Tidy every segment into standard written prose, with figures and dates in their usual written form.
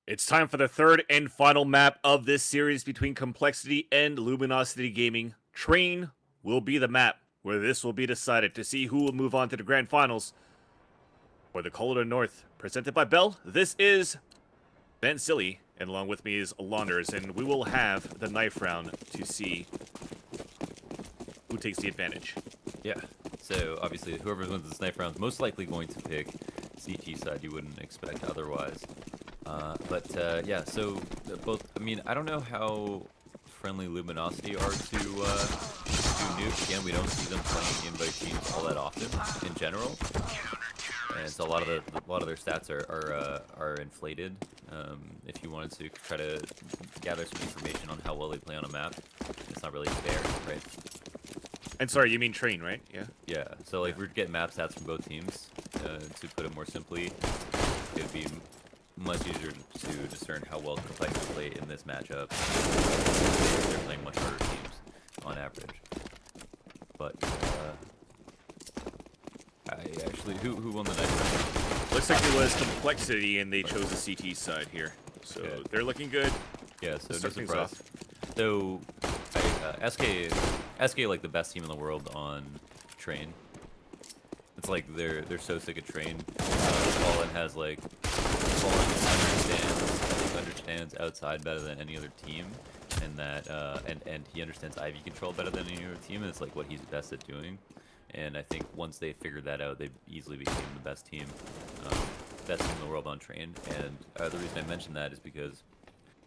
It's time for the third and final map of this series between compLexity and Luminosity Gaming. Train will be the map where this will be decided to see who will move on to the grand finals. For the Colder North, presented by Bell, this is Ben Silly, and along with me is Launders, and we will have the knife round to see who takes the advantage. Yeah. So obviously, whoever wins this knife round is most likely going to pick CT side. You wouldn't expect otherwise. Yeah. So both. I mean, I don't know how friendly Luminosity are to Nuke. Again, we don't see them playing invite teams all that often in general, and so a lot of their stats are inflated. If you wanted to try to gather some information on how well they play on a map, it's not really fair, right? And sorry, you mean Train, right? Yeah. Yeah, so like we're getting map stats from both teams. To put it more simply, it would be much easier to discern how well compLexity play in this matchup. They're playing much harder teams on average. But I actually, who won the night? Looks like it was compLexity, and they chose the CT side here. So Good. they're looking good. Yeah, so no Start things surprise. So SK like the best team in the world on Train. It's like they're so sick of Train. Fallen has like understands outside better than any other team, and that and he understands IV control better than any other team, and it's like what he's best at doing. And I think once they figured that out, they easily became the best team in the world on Train. And the reason I mention that is because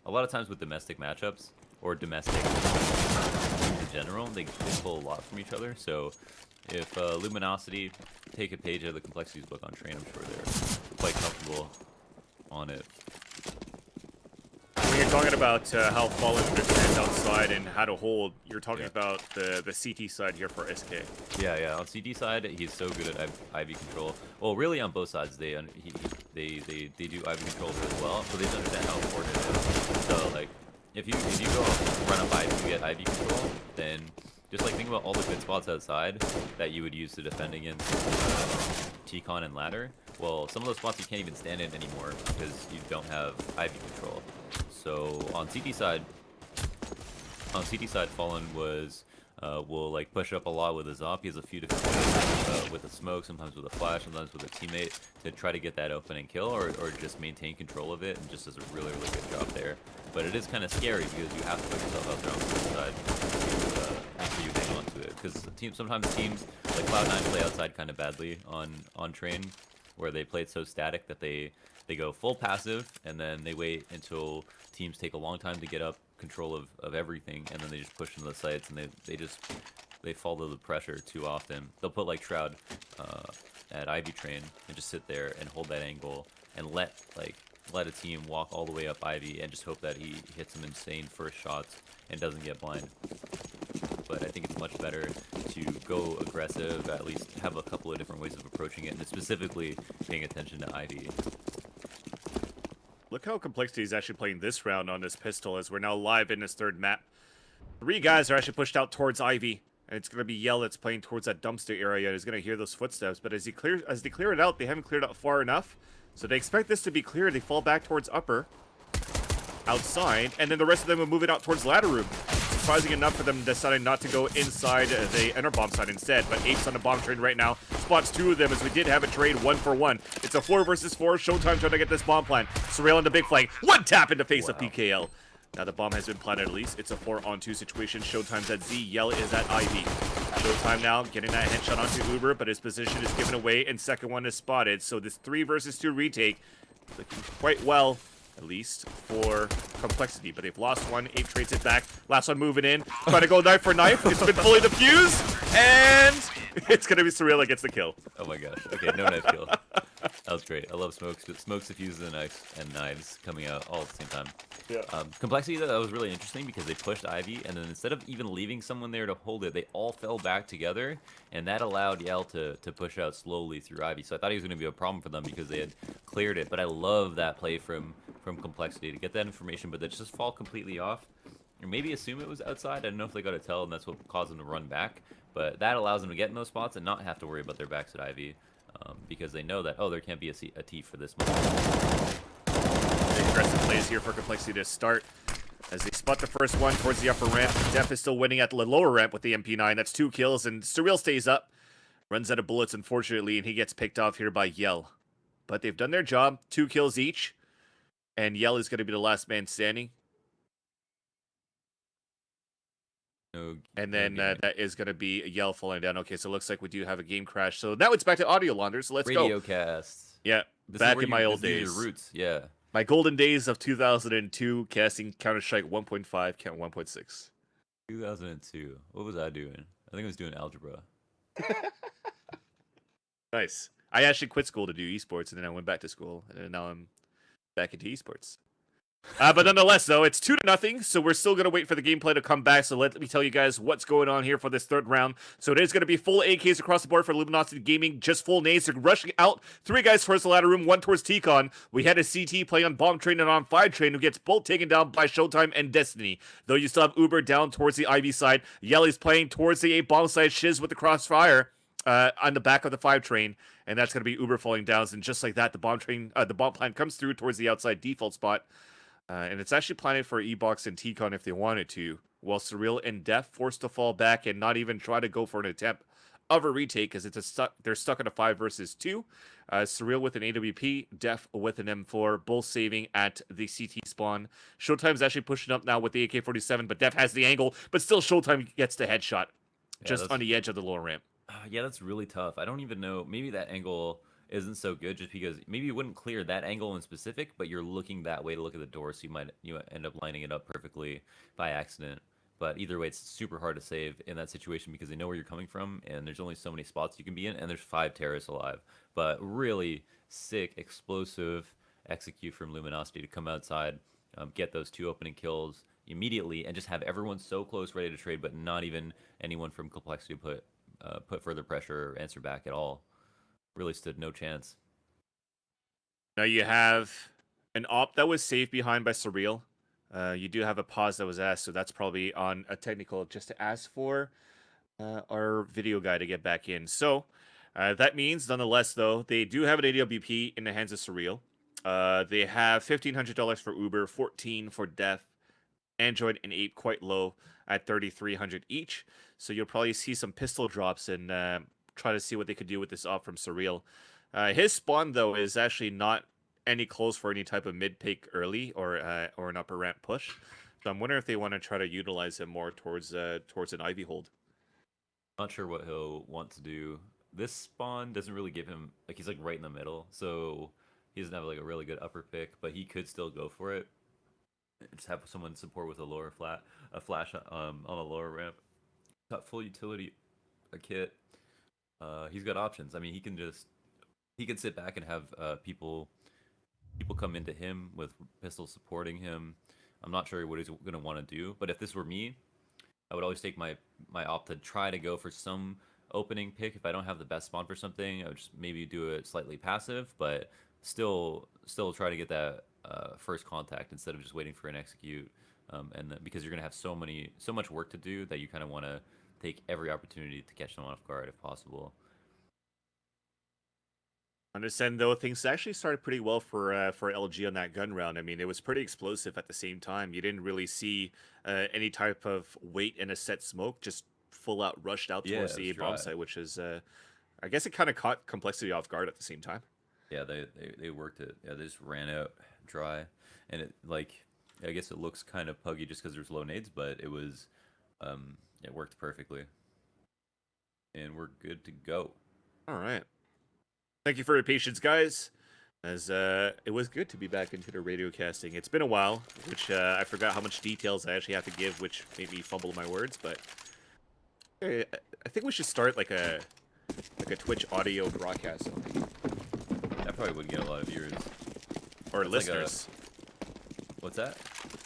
a lot of times with domestic matchups, or domestic in general, they pull a lot from each other. So if Luminosity take a page out of the compLexity's book on Train, I'm sure they're quite comfortable on it. When you're talking about how Fallen understands outside and how to hold, you're talking about the CT side here for SK. Yeah. On CD side, he's so good at IV control. Well, really on both sides, they do IV control as well. So they just understand how important it is. So like, if you go run up IV to get IV control, then just like think about all the good spots outside that you would use to defend against T-Con and ladder. Well, some of those spots you can't even stand in anymore because you don't have IV control. So on CT side, Fallen will like push up a lot with his op. He has a few different ways with a smoke, sometimes with a flash, sometimes with a teammate to try to get that open and kill, or just maintain control of it, and just does a really good job there. But it is kind of scary because you have to put yourself out there on the side after you hang on to it. Because sometimes teams like Cloud9 play outside kind of badly on Train, where they play it so static that they go full passive, and then they wait until teams take a long time to get up control of everything, and then they just push into the sites, and they fall to the pressure too often. They'll put like Shroud at Ivy Train and just sit there and hold that angle and let a team walk all the way up Ivy and just hope that he hits some insane first shots and doesn't get blind. But I think it's much better to go aggressive, at least have a couple of different ways of approaching it, and specifically paying attention to Ivy. Look how compLexity is actually playing this round on this pistol as we're now live in this third map. 3 guys are actually pushed out towards Ivy, and it's going to be Yell that's playing towards that dumpster area. He's going to hear those footsteps, but as they clear it out, they haven't cleared out far enough. So they expect this to be clear. They fall back towards upper, outside, and then the rest of them will move it out towards ladder room. Surprising enough for them deciding not to go inside the enter bomb side instead, but 8's on the bomb train right now. Spots 2 of them as we did have a trade 1-for-1. It's a 4 versus 4. Showtime trying to get this bomb plant. Surreal on the big flank. One tap in the face of PKL. Now the bomb has been planted at least. It's a 4-on-2 situation. Showtime's at Z. Yell is at Ivy. Showtime now getting that headshot onto Uber, but his position is given away, and second one is spotted. So this 3 versus 2 retake looking quite well, at least for compLexity, but they've lost one. 8 trades it back. Last one moving in. Trying to go knife for knife. It's been fully diffused, and it's going to be Surreal that gets the kill. Oh my gosh. Okay, no knife kill. That was great. I love smokes, diffuses, and knives coming out all at the same time. Yeah. compLexity, though, that was really interesting because they pushed Ivy, and then instead of even leaving someone there to hold it, they all fell back together, and that allowed Yell to push out slowly through Ivy. So I thought he was going to be a problem for them because they had cleared it. But I love that play from compLexity to get that information, but then just fall completely off. Or maybe assume it was outside. I don't know if they got to tell, and that's what caused them to run back. But that allows them to get in those spots and not have to worry about their backs at Ivy. Because they know that, oh, there can't be a T for this moment. the aggressive plays here for compLexity to start. As they spot the first one towards the upper ramp, Def is still winning at the lower ramp with the MP9. That's 2 kills, and Surreal stays up. Runs out of bullets, unfortunately, and he gets picked off here by Yell. But they've done their job. 2 kills each. And Yell is going to be the last man standing. And then that is going to be Yell falling down. Okay, so it looks like we do have a game crash. So now it's back to audio launder, so let's go. Radiocast. Yeah, This back is where in my old this is days. your roots, yeah. My golden days of 2002, casting Counter-Strike 1.5, count 1.6. 2002. What was I doing? I think I was doing algebra. Nice. I actually quit school to do esports, and then I went back to school, and then now I'm back into esports. But nonetheless, though, it's 2-0, so we're still going to wait for the gameplay to come back. So let me tell you guys what's going on here for this third round. So it is going to be full AKs across the board for Luminosity Gaming, just full nades. They're rushing out 3 guys towards the ladder room, 1 towards T-Con. We had a CT play on Bomb Train and on 5 Train, who gets both taken down by Showtime and Destiny. Though you still have Uber down towards the Ivy side. Yelly's playing towards the A-Bomb side, Shiz with the crossfire on the back of the 5 Train. And that's going to be Uber falling down. And just like that, the bomb plan comes through towards the outside default spot. And it's actually planted for E-Box and T-Con if they wanted to, while Surreal and Def forced to fall back and not even try to go for an attempt of a retake, because they're stuck in a 5 versus 2. Surreal with an AWP, Def with an M4, both saving at the CT spawn. Showtime's actually pushing up now with the AK-47, but Def has the angle, but still Showtime gets the headshot just on the edge of the lower ramp. Yeah, that's really tough. I don't even know. Maybe that angle isn't so good just because maybe you wouldn't clear that angle in specific, but you're looking that way to look at the door, so you end up lining it up perfectly by accident. But either way, it's super hard to save in that situation because they know where you're coming from, and there's only so many spots you can be in, and there's 5 terrorists alive. But really sick, explosive execute from Luminosity to come outside, get those 2 opening kills immediately, and just have everyone so close, ready to trade, but not even anyone from compLexity put further pressure or answer back at all. Really stood no chance. Now you have an op that was saved behind by Surreal. You do have a pause that was asked, so that's probably on a technical just to ask for our video guy to get back in. So that means, nonetheless, though, they do have an AWP in the hands of Surreal. They have $1,500 for Uber, 14 for Def, Android and Ape quite low at 3,300 each. So you'll probably see some pistol drops and try to see what they could do with this op from Surreal. His spawn, though, is actually not any close for any type of mid-pick early or an upper ramp push. So I'm wondering if they want to try to utilize him more towards an Ivy hold. Not sure what he'll want to do. This spawn doesn't really give him, like, he's like right in the middle, so he doesn't have like a really good upper pick, but he could still go for it. Just have someone support with a flash on a lower ramp. Got full utility, a kit. He's got options. I mean, he can sit back and have people come into him with pistols supporting him. I'm not sure what he's gonna want to do, but if this were me, I would always take my op to try to go for some opening pick. If I don't have the best spawn for something, I would just maybe do it slightly passive, but still try to get that first contact instead of just waiting for an execute. Because you're gonna have so much work to do that you kind of want to take every opportunity to catch them off guard if possible. Understand, though, things actually started pretty well for LG on that gun round. I mean, it was pretty explosive at the same time. You didn't really see any type of wait in a set smoke, just full out rushed out towards the bomb site, which is, I guess it kind of caught compLexity off guard at the same time. Yeah, they worked it. Yeah, they just ran out dry, and it I guess it looks kind of puggy just because there's low nades, but it was it worked perfectly, and we're good to go. All right. Thank you for your patience, guys, as it was good to be back into the radio casting. It's been a while, which I forgot how much details I actually have to give, which made me fumble my words, but I think we should start like a Twitch audio broadcast. That probably would get a lot of viewers. Or listeners. What's that?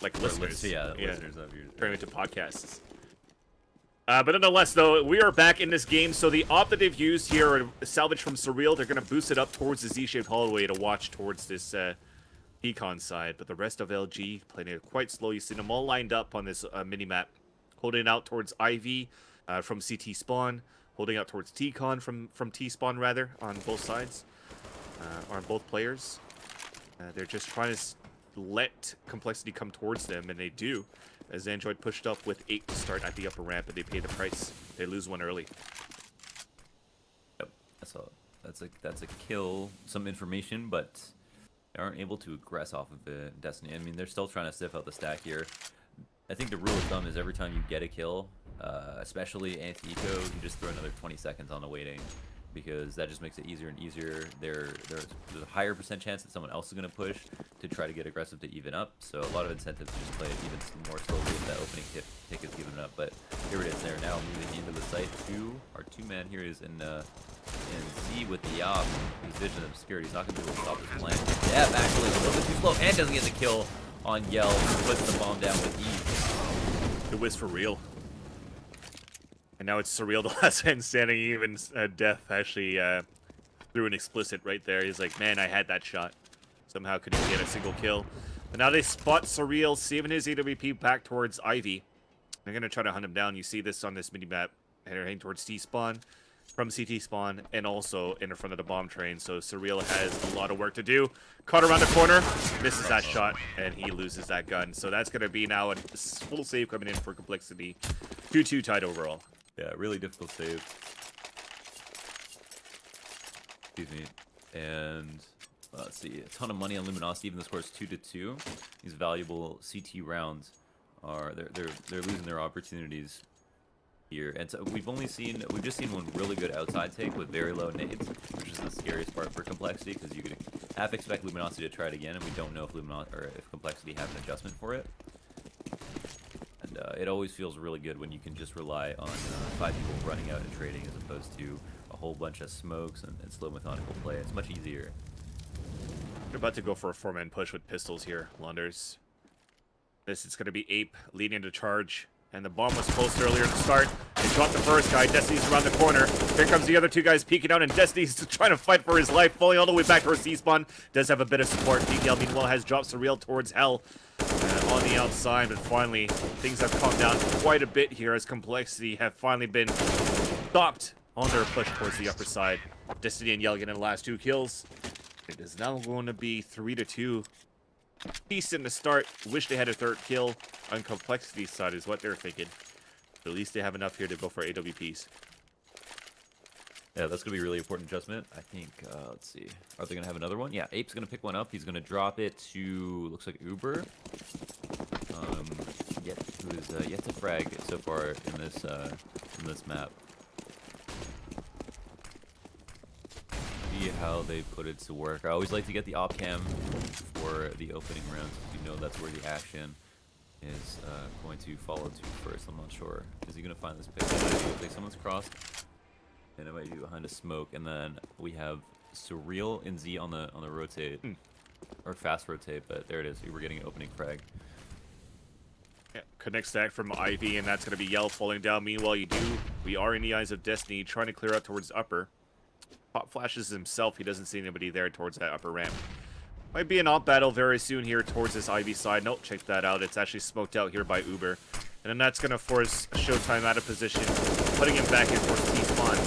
Like listeners. Listeners of viewers. Turn into podcasts. But nonetheless, though, we are back in this game. So the op that they've used here are salvaged from Surreal. They're going to boost it up towards the Z-shaped hallway to watch towards this Econ side. But the rest of LG playing it quite slow. You see them all lined up on this mini-map. Holding out towards Ivy from CT spawn. Holding out towards T-Con from T-spawn, rather, on both sides. Or on both players. They're just trying to let compLexity come towards them, and they do. As Android pushed up with 8 to start at the upper ramp, and they pay the price. They lose one early. Yep, that's a kill. Some information, but they aren't able to aggress off of the Destiny. I mean, they're still trying to stiff out the stack here. I think the rule of thumb is every time you get a kill, especially anti-eco, you just throw another 20 seconds on the waiting, because that just makes it easier and easier. There's a higher percent chance that someone else is going to push to try to get aggressive to even up. So a lot of incentives to just play it even more slowly if that opening tick is given up. But here it is. They're now moving into the site. Our two-man here is in Z with the Yop. He's vision obscured. He's not going to be able to stop this plan. Def actually is a little bit too slow and doesn't get the kill on Yell. Puts the bomb down with ease. It was for real. And now it's Surreal, the last man standing. Even Def actually threw an explicit right there. He's like, man, I had that shot. Somehow couldn't get a single kill. But now they spot Surreal, saving his AWP back towards Ivy. They're going to try to hunt him down. You see this on this mini-map. And they're heading towards T-spawn, from CT spawn, and also in front of the bomb train. So Surreal has a lot of work to do. Caught around the corner, misses that shot, and he loses that gun. So that's going to be now a full save coming in for compLexity. 2-2 tied overall. Yeah, really difficult save. Excuse me. And let's see, a ton of money on Luminosity. Even the score is 2-2. These valuable CT rounds are they're losing their opportunities here. And so we've just seen one really good outside take with very low nades, which is the scariest part for compLexity, because you could half expect Luminosity to try it again, and we don't know if compLexity have an adjustment for it. And it always feels really good when you can just rely on 5 people running out and trading, as opposed to a whole bunch of smokes and slow methodical play. It's much easier. They're about to go for a 4-man push with pistols here, Londers. This is going to be Ape leading into charge. And the bomb was close earlier to start. They dropped the first guy. Destiny's around the corner. Here comes the other 2 guys peeking out, and Destiny's trying to fight for his life, falling all the way back towards C-spawn. Does have a bit of support. DDL, meanwhile, has dropped Surreal towards Hell on the outside. But finally, things have calmed down quite a bit here, as compLexity have finally been stopped on their push towards the upper side. Destiny and Yell getting the last 2 kills. It is now going to be 3-2. Decent to start. Wish they had a 3rd kill on compLexity's side is what they're thinking. But at least they have enough here to go for AWPs. Yeah, that's going to be a really important adjustment. I think, let's see. Are they going to have another one? Yeah, Ape's going to pick one up. He's going to drop it to, looks like Uber. Who is yet to frag so far in this map. See how they put it to work. I always like to get the op cam for the opening rounds. You know that's where the action is going to follow to first. I'm not sure. Is he going to find this pick? It looks like someone's crossed, and it might be behind a smoke. And then we have Surreal and Z on the rotate, or fast rotate. But there it is. We're getting an opening frag. Yeah, connect stack from Ivy, and that's going to be Yell falling down. Meanwhile, we are in the eyes of Destiny, trying to clear out towards upper. Pop flashes himself. He doesn't see anybody there towards that upper ramp. Might be an op battle very soon here towards this Ivy side. Nope, check that out. It's actually smoked out here by Uber. And then that's going to force Showtime out of position, putting him back in towards T-spawn.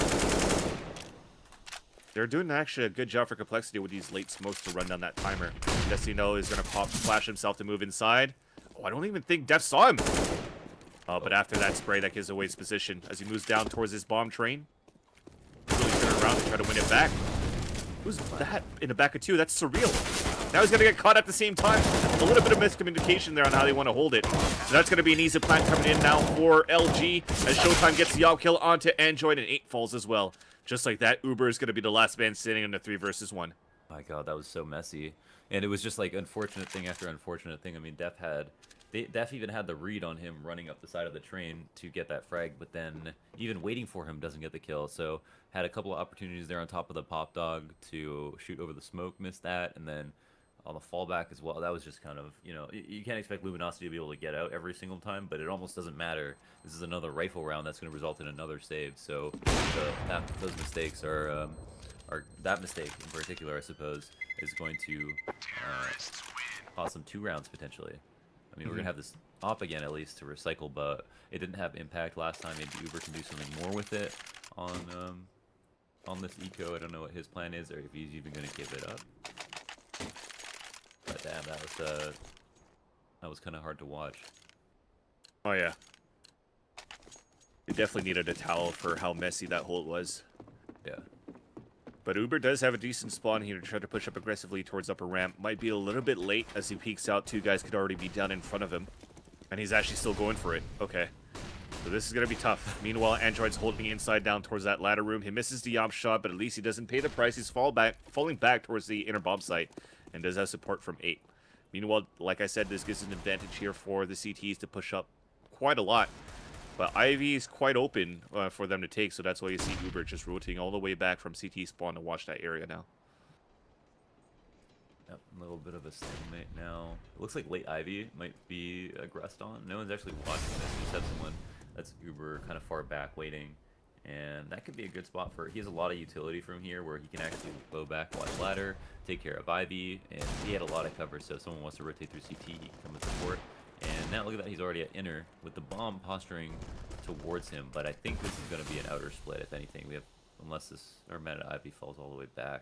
They're doing actually a good job for compLexity with these late smokes to run down that timer. Destiny is going to pop flash himself to move inside. Oh, I don't even think Def saw him. Oh, but after that spray, that gives away his position as he moves down towards his bomb train. Really turn around to try to win it back. Who's that in the back of 2? That's Surreal. Now he's going to get caught at the same time. A little bit of miscommunication there on how they want to hold it. So that's going to be an easy plant coming in now for LG as Showtime gets the out kill onto Android, and 8 falls as well. Just like that, Uber is going to be the last man standing in the 3 versus 1. My God, that was so messy. And it was just like unfortunate thing after unfortunate thing. I mean, Def even had the read on him running up the side of the train to get that frag, but then even waiting for him doesn't get the kill. So had a couple of opportunities there on top of the pop dog to shoot over the smoke, missed that, and then on the fallback as well. That was just kind of, you can't expect Luminosity to be able to get out every single time, but it almost doesn't matter. This is another rifle round that's going to result in another save. So those mistakes are that mistake in particular, I suppose, is going to cost them 2 rounds potentially. I mean, we're going to have this op again at least to recycle, but it didn't have impact last time. Maybe Uber can do something more with it on this eco. I don't know what his plan is or if he's even going to give it up. But damn. that was kind of hard to watch. Oh yeah. They definitely needed a towel for how messy that hold was. Yeah. But Uber does have a decent spawn here to try to push up aggressively towards upper ramp. Might be a little bit late as he peeks out. Two guys could already be down in front of him. And he's actually still going for it. Okay. So this is going to be tough. Meanwhile, Android's holding inside down towards that ladder room. He misses the op shot, but at least he doesn't pay the price. He's falling back towards the inner bomb site and does have support from 8. Meanwhile, like I said, this gives an advantage here for the CTs to push up quite a lot. But Ivy is quite open for them to take, so that's why you see Uber just rotating all the way back from CT spawn to watch that area now. Yep, a little bit of a stalemate now. It looks like late Ivy might be aggressed on. No one's actually watching this. You just have someone that's Uber kind of far back waiting. And that could be a good spot for... He has a lot of utility from here where he can actually go back, watch ladder, take care of Ivy. And he had a lot of cover, so if someone wants to rotate through CT, he can come with support. And now look at that, he's already at inner with the bomb posturing towards him. But I think this is going to be an outer split, if anything. We have, unless this, or Meta Ivy falls all the way back.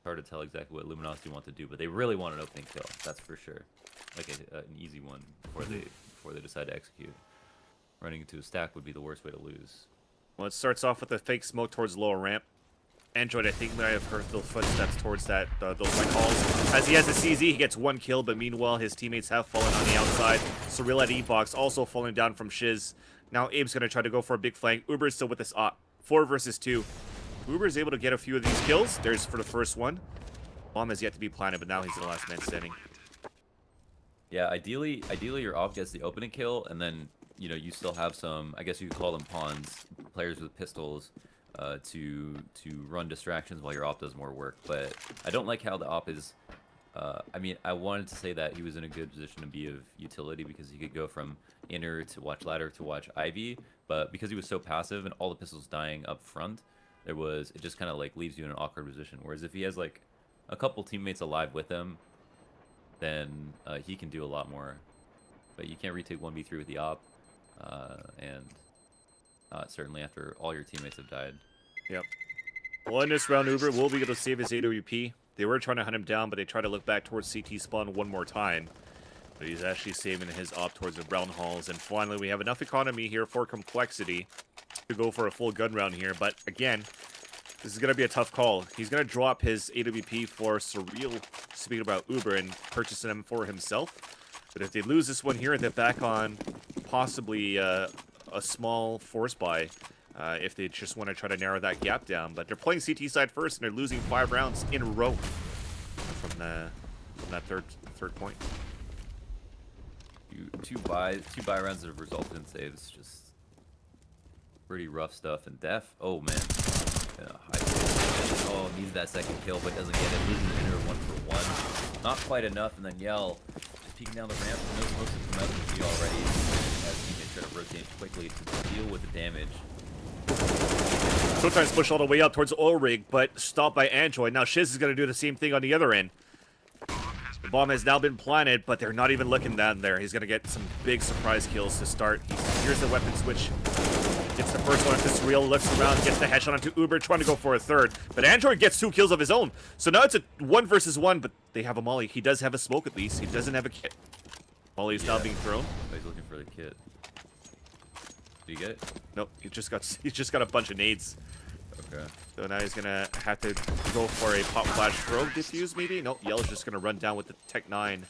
Hard to tell exactly what Luminosity want to do, but they really want an opening kill. That's for sure. Like an easy one before they decide to execute. Running into a stack would be the worst way to lose. Well, it starts off with a fake smoke towards lower ramp. Android, I think, might have heard those footsteps towards that those white halls. As he has a CZ, he gets 1 kill, but meanwhile, his teammates have fallen on the outside. Surreal at E-Box, also falling down from Shiz. Now Abe's going to try to go for a big flank. Uber's still with this op. 4 versus 2. Uber's able to get a few of these kills. There's for the first one. Bomb has yet to be planted, but now he's the last man standing. Yeah, ideally your op gets the opening kill, and then, you know, you still have some, I guess you could call them pawns, players with pistols, to run distractions while your op does more work. But I don't like how the op is... I mean, I wanted to say that he was in a good position to be of utility because he could go from inner to watch ladder to watch Ivy, but because he was so passive and all the pistols dying up front, it just kind of like leaves you in an awkward position. Whereas if he has like a couple teammates alive with him, then he can do a lot more. But you can't retake 1v3 with the op, and certainly after all your teammates have died. Yep. Well, in this round, Uber will be able to save his AWP. They were trying to hunt him down, but they try to look back towards CT spawn one more time. But he's actually saving his op towards the brown halls. And finally, we have enough economy here for compLexity to go for a full gun round here. But again, this is going to be a tough call. He's going to drop his AWP for Surreal, speaking about Uber, and purchase them for himself. But if they lose this one here, they're back on possibly a small force buy. If they just want to try to narrow that gap down. But they're playing CT side first, and they're losing 5 rounds in a row from that third point. Two buy rounds that have resulted in saves. Just pretty rough stuff. And Def, oh man, oh, needs that second kill, but doesn't get it. Losing the inner 1-for-1, not quite enough. And then Yell just peeking down the ramp. No smokes have come out of the feed already. As teammates try to rotate quickly to deal with the damage. Sometimes push all the way up towards the oil rig, but stopped by Android. Now Shiz is going to do the same thing on the other end. The bomb has now been planted, but they're not even looking down there. He's going to get some big surprise kills to start. Here's the weapon switch. Gets the first one into Surreal, looks around, gets the headshot onto Uber, trying to go for a third. But Android gets 2 kills of his own. So now it's a 1 versus 1, but they have a molly. He does have a smoke at least. He doesn't have a kit. Molly is now being thrown. He's looking for the kit. Do you get it? Nope, he just got a bunch of nades. Okay. So now he's gonna have to go for a pop flash throw diffuse maybe? Nope, Yellow's just gonna run down with the Tech 9.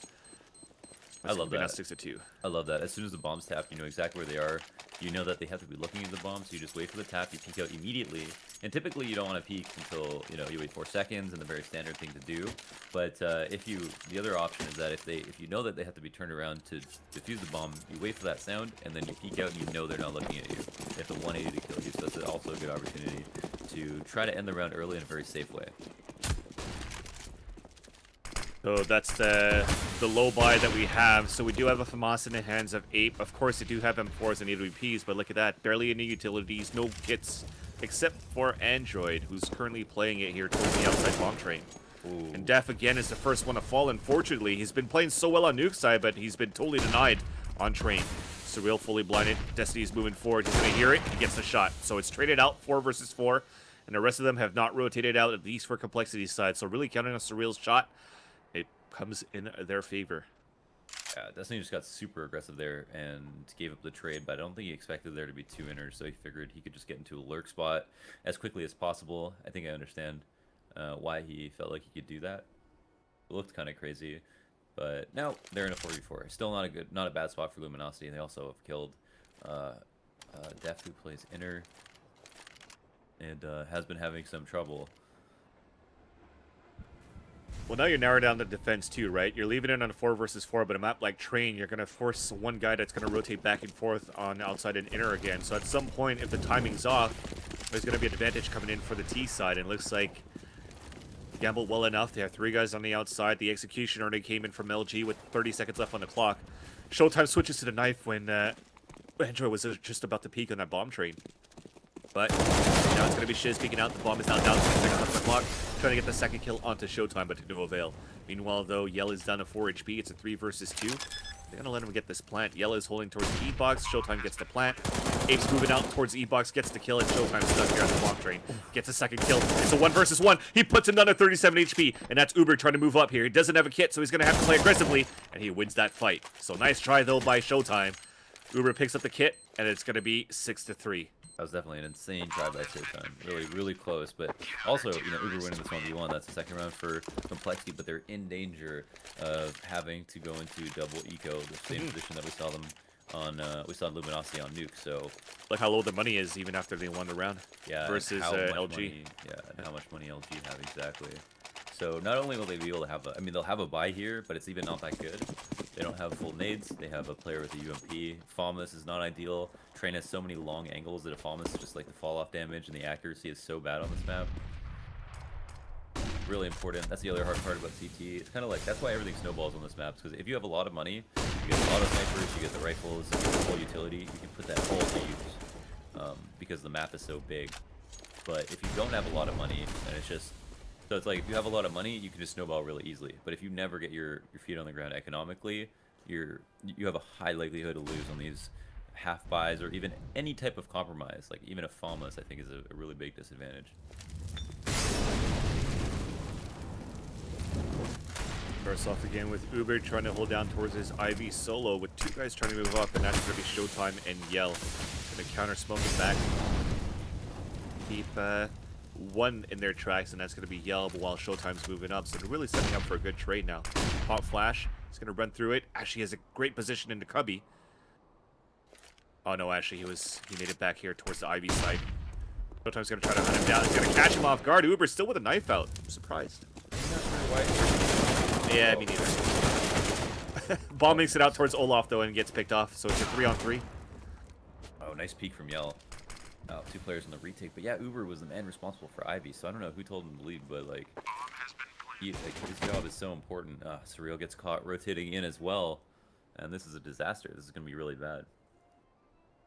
I love that. 6-2. I love that. As soon as the bomb's tapped, you know exactly where they are. You know that they have to be looking at the bomb, so you just wait for the tap, you peek out immediately. And typically you don't want to peek until, you know, you wait 4 seconds, and the very standard thing to do. But the other option is that if you know that they have to be turned around to defuse the bomb, you wait for that sound, and then you peek out and you know they're not looking at you. They have to 180 to kill you, so it's also a good opportunity to try to end the round early in a very safe way. So that's the low buy that we have. So we do have a FAMAS in the hands of Ape. Of course, they do have M4s and AWPs, but look at that. Barely any utilities, no kits, except for Android, who's currently playing it here towards the outside bomb train. Ooh. And Def, again, is the first one to fall, unfortunately. He's been playing so well on Nuke side, but he's been totally denied on train. Surreal fully blinded. Destiny's moving forward. He's going to hear it. He gets the shot. So it's traded out 4 versus 4, and the rest of them have not rotated out, at least for compLexity's side. So really counting on Surreal's shot. It comes in their favor. Yeah, Destiny just got super aggressive there and gave up the trade, but I don't think he expected there to be 2 inners, so he figured he could just get into a lurk spot as quickly as possible. I think I understand why he felt like he could do that. It looked kind of crazy, but now they're in a 4v4. Still not a bad spot for Luminosity, and they also have killed Def, who plays inner, and has been having some trouble. Well, now you're narrowing down the defense too, right? You're leaving it on a 4 versus 4, but a map like Train, you're going to force one guy that's going to rotate back and forth on outside and inner again. So at some point, if the timing's off, there's going to be an advantage coming in for the T side. And it looks like gambled well enough. They have 3 guys on the outside. The execution already came in from LG with 30 seconds left on the clock. Showtime switches to the knife when Android was just about to peek on that bomb train. But now it's going to be Shiz peeking out. The bomb is now down 6 seconds left on the clock. Trying to get the second kill onto Showtime, but to no avail. Meanwhile, though, Yell is down to 4 HP. It's a 3 versus 2. They're going to let him get this plant. Yell is holding towards the E-box. Showtime gets the plant. Ape's moving out towards E-box, gets the kill, and Showtime's stuck here on the bomb train. Gets a second kill. It's a 1 versus 1. He puts him down to 37 HP, and that's Uber trying to move up here. He doesn't have a kit, so he's going to have to play aggressively, and he wins that fight. So nice try, though, by Showtime. Uber picks up the kit, and it's going to be 6-3. That was definitely an insane try by Showtime. Really, really close. But also, you know, Uber winning this 1v1. That's the second round for compLexity, but they're in danger of having to go into double eco, the same position that we saw them on. We saw Luminosity on Nuke. So look how low the money is even after they won the round. Yeah. Versus LG. Money, yeah, and how much money LG have exactly. So not only will they be able to have a, I mean, they'll have a buy here, but it's even not that good. They don't have full nades. They have a player with a UMP. Famas is not ideal. Train has so many long angles that a Famas is just like the fall off damage, and the accuracy is so bad on this map. Really important. That's the other hard part about CT. It's kind of like, that's why everything snowballs on this map, because if you have a lot of money, you get the auto snipers, you get the rifles, you get the full utility, you can put that all to use, because the map is so big. But if you don't have a lot of money, then it's just, so it's like, if you have a lot of money, you can just snowball really easily. But if you never get your feet on the ground economically, you have a high likelihood to lose on these half buys or even any type of compromise. Like even a Famas, I think, is a really big disadvantage. Starts off again with Uber trying to hold down towards his IV solo with 2 guys trying to move up, and that's going to be Showtime and Yell. Going to counter smoking back. Keep one in their tracks, and that's going to be Yell while Showtime's moving up. So they're really setting up for a good trade now. Pop flash. He's going to run through it. Ashley has a great position into Cubby. Oh no, Ashley, he made it back here towards the Ivy side. Showtime's going to try to hunt him down. He's going to catch him off guard. Uber's still with a knife out. I'm surprised. Yeah, me neither. Bomb makes it out towards Olaf, though, and gets picked off. So it's a 3-on-3. Oh, nice peek from Yell. 2 players in the retake. But yeah, Uber was the man responsible for Ivy, so I don't know who told him to leave, but like, his job is so important. Surreal gets caught rotating in as well, and this is a disaster. This is going to be really bad.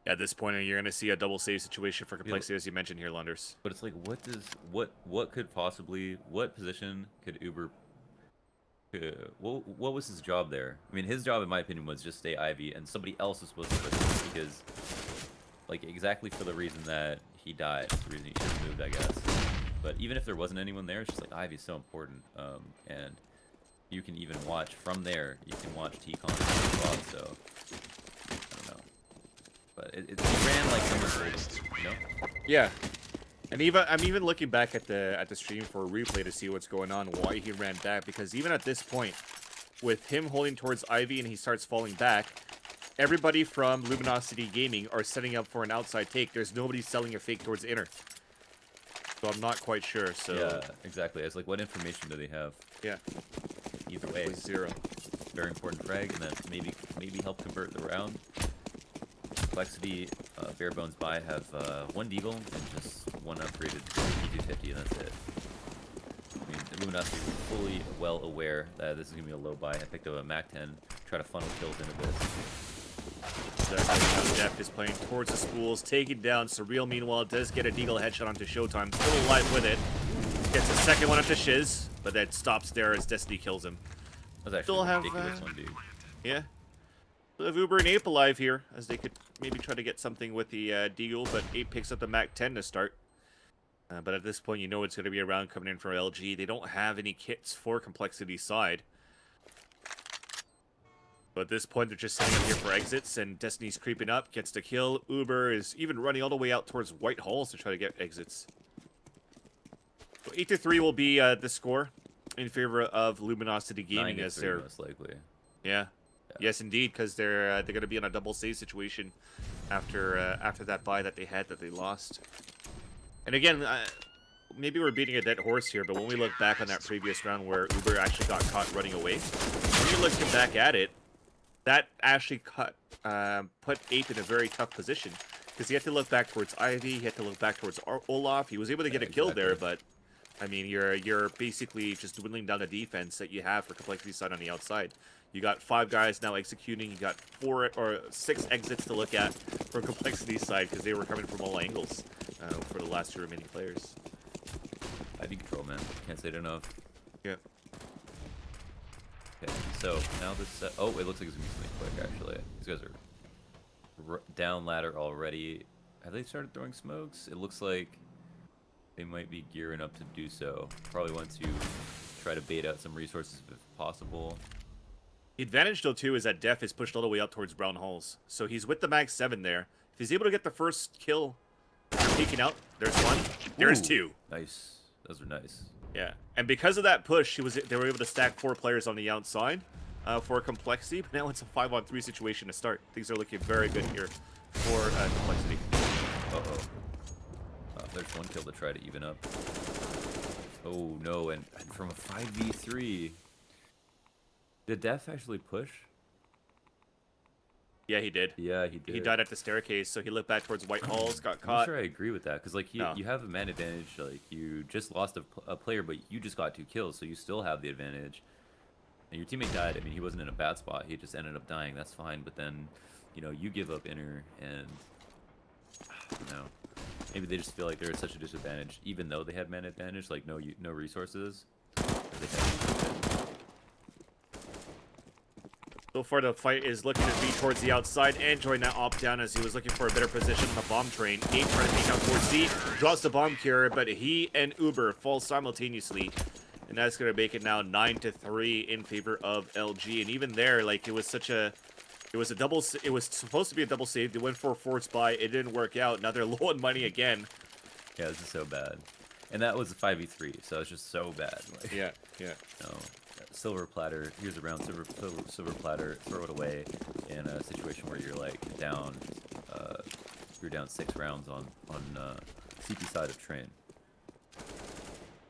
At this point, you're going to see a double save situation for compLexity, as you mentioned here, Lunders. But it's like, what could possibly, what position could Uber, what was his job there? I mean, his job, in my opinion, was just stay Ivy, and somebody else was supposed to put him, because, like, exactly for the reason that he died, the reason he should have moved, I guess. But even if there wasn't anyone there, it's just like, Ivy's so important, and you can even watch from there, you can watch T-Con as well, so I don't know. But it ran like number 3, you know? Yeah. And I'm even looking back at the stream for a replay to see what's going on, why he ran back, because even at this point, with him holding towards Ivy and he starts falling back, everybody from Luminosity Gaming are setting up for an outside take. There's nobody selling a fake towards inner. So I'm not quite sure, so... Yeah, exactly. It's like, what information do they have? Yeah. Either way. 0. Very important frag, and then maybe help convert the round. compLexity, bare bones buy have 1 deagle and just 1 upgraded P250, and that's it. I mean, the Luminosity were fully well aware that this is going to be a low buy. I picked up a Mac 10, try to funnel kills into this. Exactly. Now Def is playing towards the spools, taking down Surreal. Meanwhile, does get a deagle headshot onto Showtime, still alive with it. Gets a second one onto Shiz, but that stops there as Destiny kills him. That was actually Still a have, ridiculous one, dude. Yeah. Still have Uber and Ape alive here, as they could maybe try to get something with the deagle, but Ape picks up the Mac 10 to start. But at this point, you know it's going to be a round coming in for LG. They don't have any kits for compLexity side. But at this point, they're just setting up here for exits, and Destiny's creeping up, gets the kill. Uber is even running all the way out towards White Halls to try to get exits. So 8-3 will be the score in favor of Luminosity Gaming, as 9-3 they're most likely. yeah. Yes, indeed, because they're going to be in a double save situation after that bye that they had that they lost. And again, maybe we're beating a dead horse here, but when we look back on that previous round where Uber actually got caught running away, when you're looking back at it, that actually put Ape in a very tough position because he had to look back towards Ivy, he had to look back towards Olaf. He was able to get a kill there, but I mean, you're basically just dwindling down the defense that you have for compLexity side on the outside. You got 5 guys now executing. You got 4 or 6 exits to look at from compLexity side because they were coming from all angles for the last 2 remaining players. Ivy control, man. Can't say it enough. Yeah. Okay, so now this set. Oh, it looks like it's gonna be something quick, actually. These guys are down ladder already. Have they started throwing smokes? It looks like they might be gearing up to do so. Probably want to try to bait out some resources if possible. The advantage, though, too, is that Def is pushed all the way up towards Brown Halls. So he's with the Mag 7 there. If he's able to get the first kill, peeking out, there's 1, there's 2. Nice. Those are nice. Yeah, and because of that push, they were able to stack 4 players on the outside for compLexity, but now it's a 5-on-3 situation to start. Things are looking very good here for compLexity. Uh-oh. There's 1 kill to try to even up. Oh, no, and from a 5v3... Did Def actually push? Yeah, he did. Yeah, he did. He died at the staircase, so he looked back towards White Halls, got I'm caught. not sure I agree with that, because like No. you have a man advantage. Like you just lost a player, but you just got 2 kills, so you still have the advantage. And your teammate died. I mean, he wasn't in a bad spot. He just ended up dying. That's fine. But then, you know, you give up inner, and you know, maybe they just feel like they're at such a disadvantage, even though they had man advantage, like no resources. So far, the fight is looking to be towards the outside. Android now opt down as he was looking for a better position on the bomb train. 8 trying to peek out towards C, drops the bomb carrier, but he and Uber fall simultaneously. And that's going to make it now 9-3 in favor of LG. And even there, like, it was supposed to be a double save. They went for a forced buy. It didn't work out. Now they're low on money again. Yeah, this is so bad. And that was a 5v3, so it's just so bad. Like, Yeah. No. Silver platter, here's a round, silver platter, throw it away in a situation where you're like down, you're down 6 rounds on CP side of train.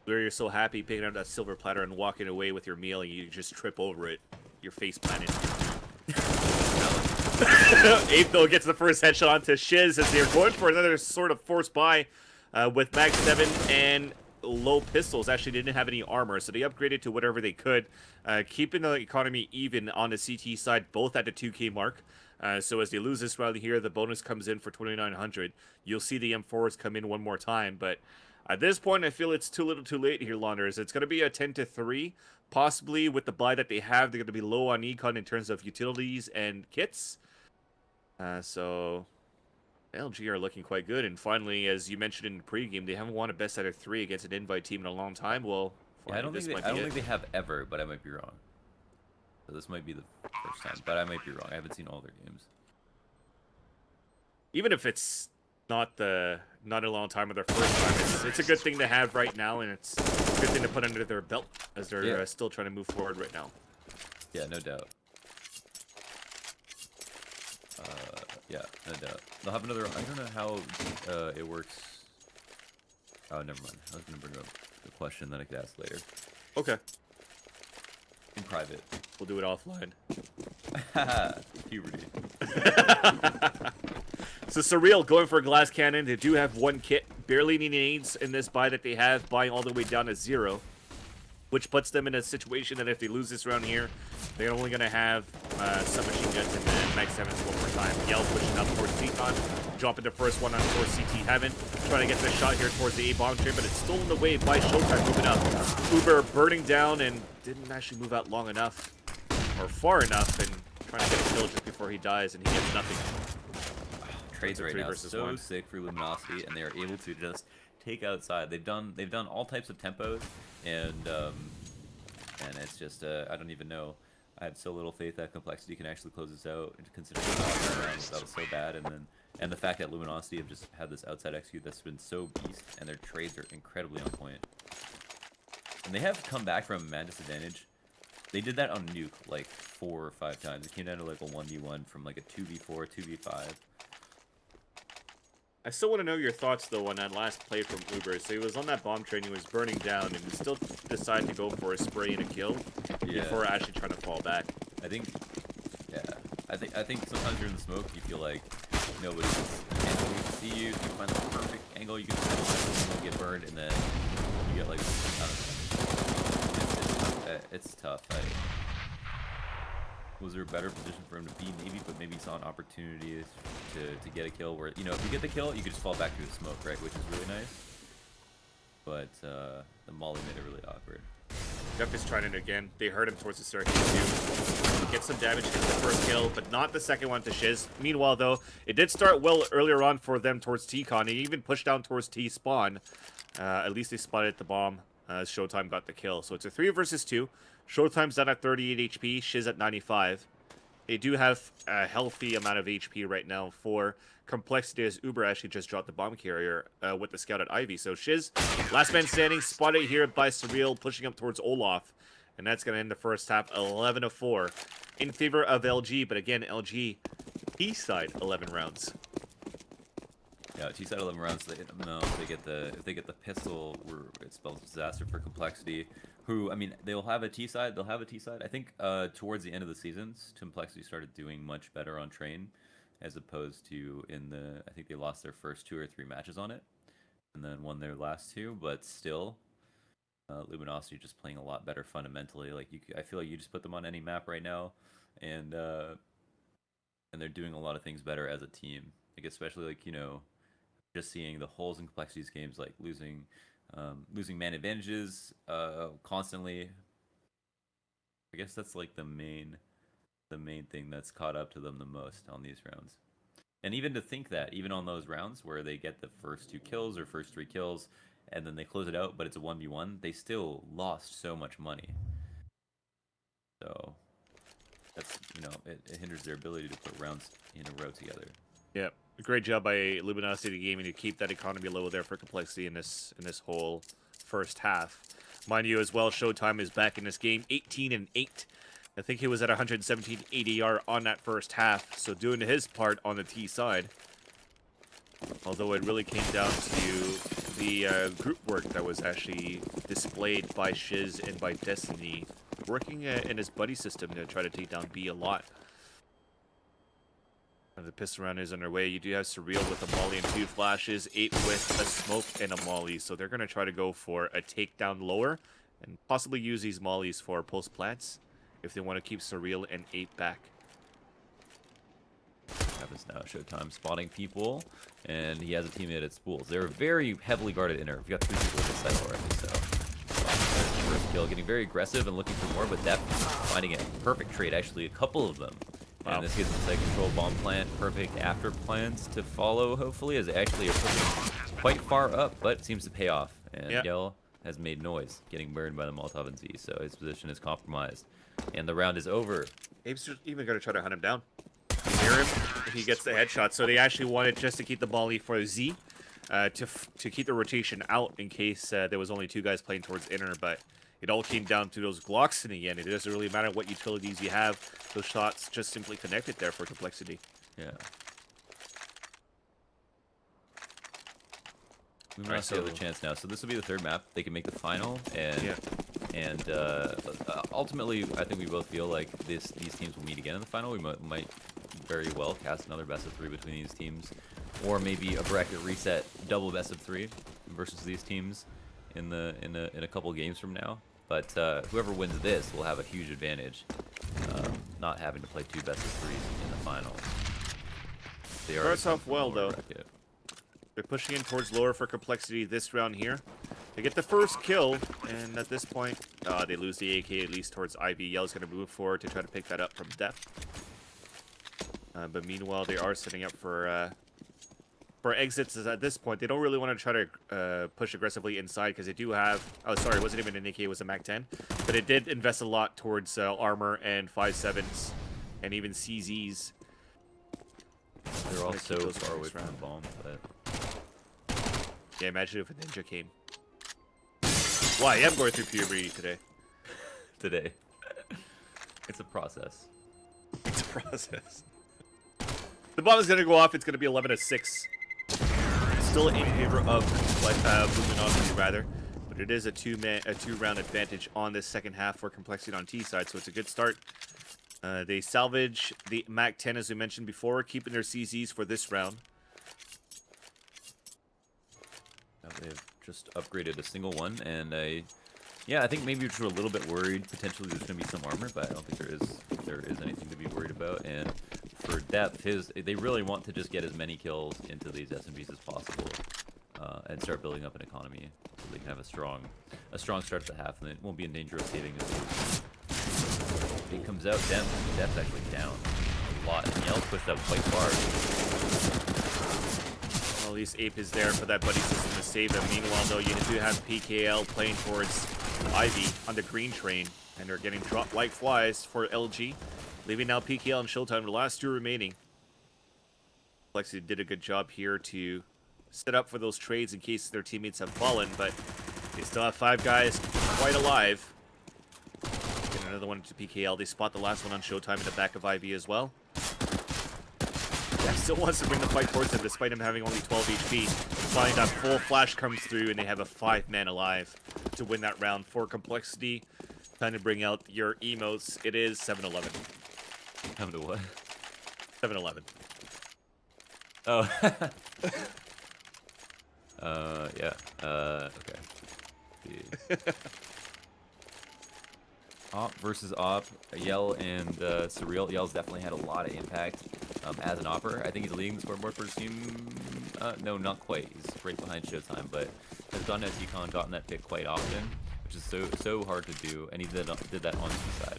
Where you're so happy picking up that silver platter and walking away with your meal and you just trip over it. Your face planted. Ape, though, gets the first headshot onto Shiz as they're going for another sort of forced buy with Mag 7 and low pistols. Actually didn't have any armor, so they upgraded to whatever they could, keeping the economy even on the CT side, both at the 2K mark. So as they lose this round here, the bonus comes in for 2,900. You'll see the M4s come in one more time, but at this point, I feel it's too little too late here, Launders. It's going to be a 10-3. Possibly with the buy that they have, they're going to be low on econ in terms of utilities and kits. So LG are looking quite good. And finally, as you mentioned in the pregame, they haven't won a best out of 3 against an invite team in a long time. Well, yeah, I don't think they have ever, but I might be wrong. So this might be the first time, but I might be wrong. I haven't seen all their games. Even if it's not a long time or their first time, it's a good thing to have right now, and it's a good thing to put under their belt as they're still trying to move forward right now. Yeah, no doubt. Yeah, no doubt. They'll have another. I don't know how it works. Oh, never mind. I was gonna bring up the question that I could ask later. Okay. In private. We'll do it offline. Puberty. So Surreal going for a glass cannon. They do have 1 kit. Barely any nades in this buy that they have, buying all the way down to 0. Which puts them in a situation that if they lose this round here, they're only going to have submachine guns and then Mag 7s one more time. Yell pushing up towards Teton, dropping the first one on towards CT Heaven, trying to get the shot here towards the A-bomb train, but it's stolen away by Showtime moving up. Uber burning down and didn't actually move out long enough, or far enough, and trying to get a kill just before he dies, and he gets nothing. Trades right now so 1. sick for Luminosity, and they are able to just take outside. They've done all types of tempos, and it's just I don't even know. I have so little faith that compLexity can actually close this out, considering that was so bad, and the fact that Luminosity have just had this outside execute that's been so beast, and their trades are incredibly on point. And they have come back from man disadvantage. They did that on Nuke like 4 or 5 times. It came down to like a 1v1 from like a 2v4, 2v5. I still want to know your thoughts, though, on that last play from Uber. So he was on that bomb train, he was burning down, and he still decided to go for a spray and a kill before actually trying to fall back. I think, yeah, I think sometimes you're in the smoke, you feel like nobody can see you, you find the perfect angle, you can get burned, and then you get like, it's tough. Was there a better position for him to be? Maybe, but maybe he saw an opportunity to get a kill where, you know, if you get the kill, you could just fall back through the smoke, right? Which is really nice. But the molly made it really awkward. Jeff is trying it again. They hurt him towards the circuit too. Get some damage, gets the first kill, but not the second one to Shiz. Meanwhile, though, it did start well earlier on for them towards T-Con. He even pushed down towards T-Spawn. At least they spotted the bomb. Showtime got the kill. So it's a 3 versus 2. Showtime's down at 38 HP, Shiz at 95. They do have a healthy amount of HP right now for compLexity, as Uber actually just dropped the bomb carrier with the scout at Ivy. So Shiz, last man standing, spotted here by Surreal, pushing up towards Olaf. And that's going to end the first half 11-4 in favor of LG. But again, LG, T-side 11 rounds. Yeah, T-side 11 rounds. If they get the pistol, it spells disaster for compLexity. Who, I mean, they'll have a T-side. They'll have a T-side. I think towards the end of the seasons, compLexity started doing much better on Train, as opposed to I think they lost their first 2 or 3 matches on it, and then won their last 2. But still, Luminosity just playing a lot better fundamentally. Like I feel like you just put them on any map right now, and they're doing a lot of things better as a team. Like especially like, you know, just seeing the holes in compLexity's games, like losing man advantages constantly. I guess that's like the main thing that's caught up to them the most on these rounds. And even to think that even on those rounds where they get the first 2 kills or first 3 kills and then they close it out, but it's a 1v1, they still lost so much money. So that's, you know, it hinders their ability to put rounds in a row together. Yeah, great job by Luminosity Gaming to keep that economy level there for compLexity in this whole first half. Mind you, as well, Showtime is back in this game, 18-8. I think he was at 117 ADR on that first half, so doing his part on the T side. Although it really came down to the group work that was actually displayed by Shiz and by Destiny, working in his buddy system to try to take down B a lot. The pistol round is underway. You do have Surreal with a molly and 2 flashes, 8 with a smoke and a molly. So they're going to try to go for a takedown lower and possibly use these mollies for post plants if they want to keep Surreal and 8 back. Happens now. Showtime spotting people, and he has a teammate at Spools. They're very heavily guarded inner. We've got 3 people at the site already, so first kill, getting very aggressive and looking for more, but Def finding a perfect trade. Actually, a couple of them. Wow. And this gives them site control, bomb plant, perfect after plans to follow, hopefully, as they actually are pushing quite far up, but it seems to pay off. And Yell has made noise, getting burned by the Molotov and Z, so his position is compromised. And the round is over. Abe's even going to try to hunt him down. You hear him? He gets the headshot, so they actually wanted just to keep the molly for Z, to keep the rotation out in case there was only 2 guys playing towards inner, but it all came down to those Glocks in the end. It doesn't really matter what utilities you have. Those shots just simply connected there for compLexity. Yeah. We might still have a chance now. So this will be the 3rd map. They can make the final, and ultimately, I think we both feel like these teams will meet again in the final. We might very well cast another best of 3 between these teams, or maybe a bracket reset, double best of 3 versus these teams in a couple games from now. But whoever wins this will have a huge advantage, not having to play 2 best of 3s in the final. They starts off well though. Bracket. They're pushing in towards lower for compLexity this round here. They get the first kill, and at this point, they lose the AK at least towards Ivy. Yell's going to move forward to try to pick that up from Def. But meanwhile, they are setting up for for exits is at this point, they don't really want to try to push aggressively inside because they do have. Oh, sorry, it wasn't even an AK, it was a Mac 10, but it did invest a lot towards armor and 5.7s and even CZs. They're all so far away from the bomb, but yeah, imagine if a ninja came. Why? I am going through puberty today. today, it's a process. It's a process. The bomb is gonna go off. It's gonna be 11-6. Still in favor of Luminosity, rather, but it is a two-round advantage on this second half for complexity on T side, so it's a good start. They salvage the Mac 10 as we mentioned before, keeping their CZs for this round. They've just upgraded a single one, and yeah, I think maybe we're just a little bit worried. Potentially, there's going to be some armor, but I don't think there is anything to be worried about. And for depth, they really want to just get as many kills into these SMBs as possible, and start building up an economy so they can have a strong start to the half, and it won't be in danger of saving it. It comes out, depth's actually down a lot, and Yell's pushed up quite far. Well, at least Ape is there for that buddy system to save them. Meanwhile, though, you do have PKL playing towards Ivy on the green train, and they're getting dropped like flies for LG, leaving now PKL and Showtime, the last two remaining. Complexity did a good job here to set up for those trades in case their teammates have fallen, but they still have 5 guys quite alive. Get another one to PKL. They spot the last one on Showtime in the back of Ivy as well. Jack still wants to bring the fight towards him despite him having only 12 HP. Finally, that full flash comes through and they have a 5-man alive to win that round for complexity. Time to bring out your emotes. It is 7-11. Come to what? 7-11. Oh. Yeah. Okay. Op versus Op, Yell and Surreal. Yell's definitely had a lot of impact as an Opper. I think he's leading the scoreboard for his team. No, not quite. He's right behind Showtime, but has gotten that Decon, gotten that pick quite often, which is so hard to do, and he did that on C side.